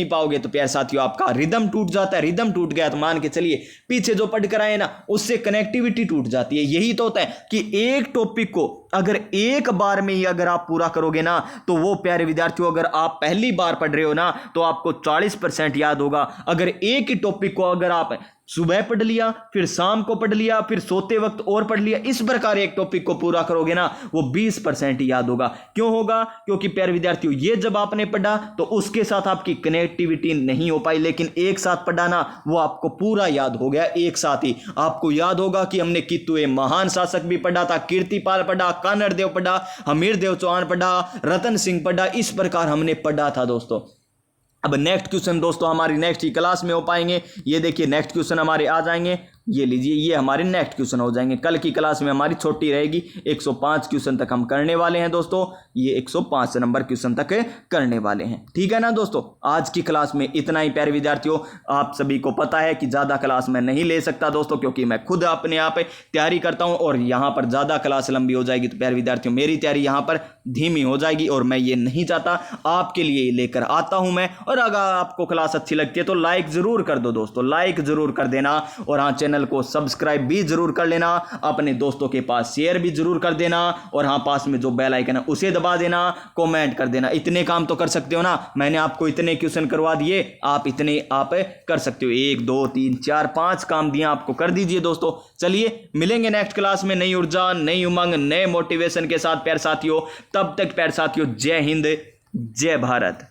पाओगे तो प्यारे साथियों आपका रिदम टूट जाता है। रिदम टूट गया तो मान के चलिए पीछे जो पढ़ कर आए ना, उससे कनेक्टिविटी टूट जाती है। यही तो होता है कि एक टॉपिक को अगर एक बार में ही अगर आप पूरा करोगे ना, तो वो प्यारे विद्यार्थियों अगर आप पहली बार पढ़ रहे हो ना, तो आपको 40% याद होगा। अगर एक ही टॉपिक को अगर आप सुबह पढ़ लिया, फिर शाम को पढ़ लिया, फिर सोते वक्त और पढ़ लिया, इस प्रकार एक टॉपिक को पूरा करोगे ना, वो 20% याद होगा। क्यों होगा, क्योंकि प्यारे विद्यार्थियों ये जब आपने पढ़ा तो उसके साथ आपकी कनेक्टिविटी नहीं हो पाई, लेकिन एक साथ पढ़ा ना, वो आपको पूरा याद हो गया। एक साथ ही आपको याद होगा कि हमने कितुए महान शासक भी पढ़ा था, कीर्तिपाल पढ़ा, कानड़ देव पढ़ा, हमीर देव चौहान पढ़ा, रतन सिंह पढ़ा, इस प्रकार हमने पढ़ा था दोस्तों। अब नेक्स्ट क्वेश्चन दोस्तों हमारी नेक्स्ट ही क्लास में हो पाएंगे। ये देखिए नेक्स्ट क्वेश्चन हमारे आ जाएंगे, ये लीजिए, ये हमारे नेक्स्ट क्वेश्चन हो जाएंगे। कल की क्लास में हमारी छोटी रहेगी, 105 क्वेश्चन तक हम करने वाले हैं दोस्तों। ये 105 नंबर क्वेश्चन तक करने वाले हैं, ठीक है ना दोस्तों। आज की क्लास में इतना ही प्यारे विद्यार्थियों। आप सभी को पता है कि ज़्यादा क्लास मैं नहीं ले सकता दोस्तों, क्योंकि मैं खुद अपने आप तैयारी करता हूँ, और यहाँ पर ज़्यादा क्लास लंबी हो जाएगी तो प्यारे विद्यार्थियों मेरी तैयारी यहाँ पर धीमी हो जाएगी, और मैं ये नहीं चाहता। आपके लिए लेकर आता हूँ मैं। और अगर आपको क्लास अच्छी लगती है तो लाइक ज़रूर कर दो दोस्तों, लाइक ज़रूर कर देना, और हाँ चैनल को सब्सक्राइब भी जरूर कर लेना, अपने दोस्तों के पास शेयर भी जरूर कर देना, और हाँ पास में जो बेल आइकन है उसे दबा देना, कमेंट कर देना। इतने काम तो कर सकते हो ना, मैंने आपको इतने क्वेश्चन करवा दिए, आप इतने आप कर सकते हो। 1 2 3 4 5 काम दिया आपको, कर दीजिए दोस्तों। चलिए मिलेंगे नेक्स्ट क्लास में नई ऊर्जा, नई उमंग, नए मोटिवेशन के साथ प्यारे साथियों। तब तक प्यारे साथियों, जय हिंद, जय भारत।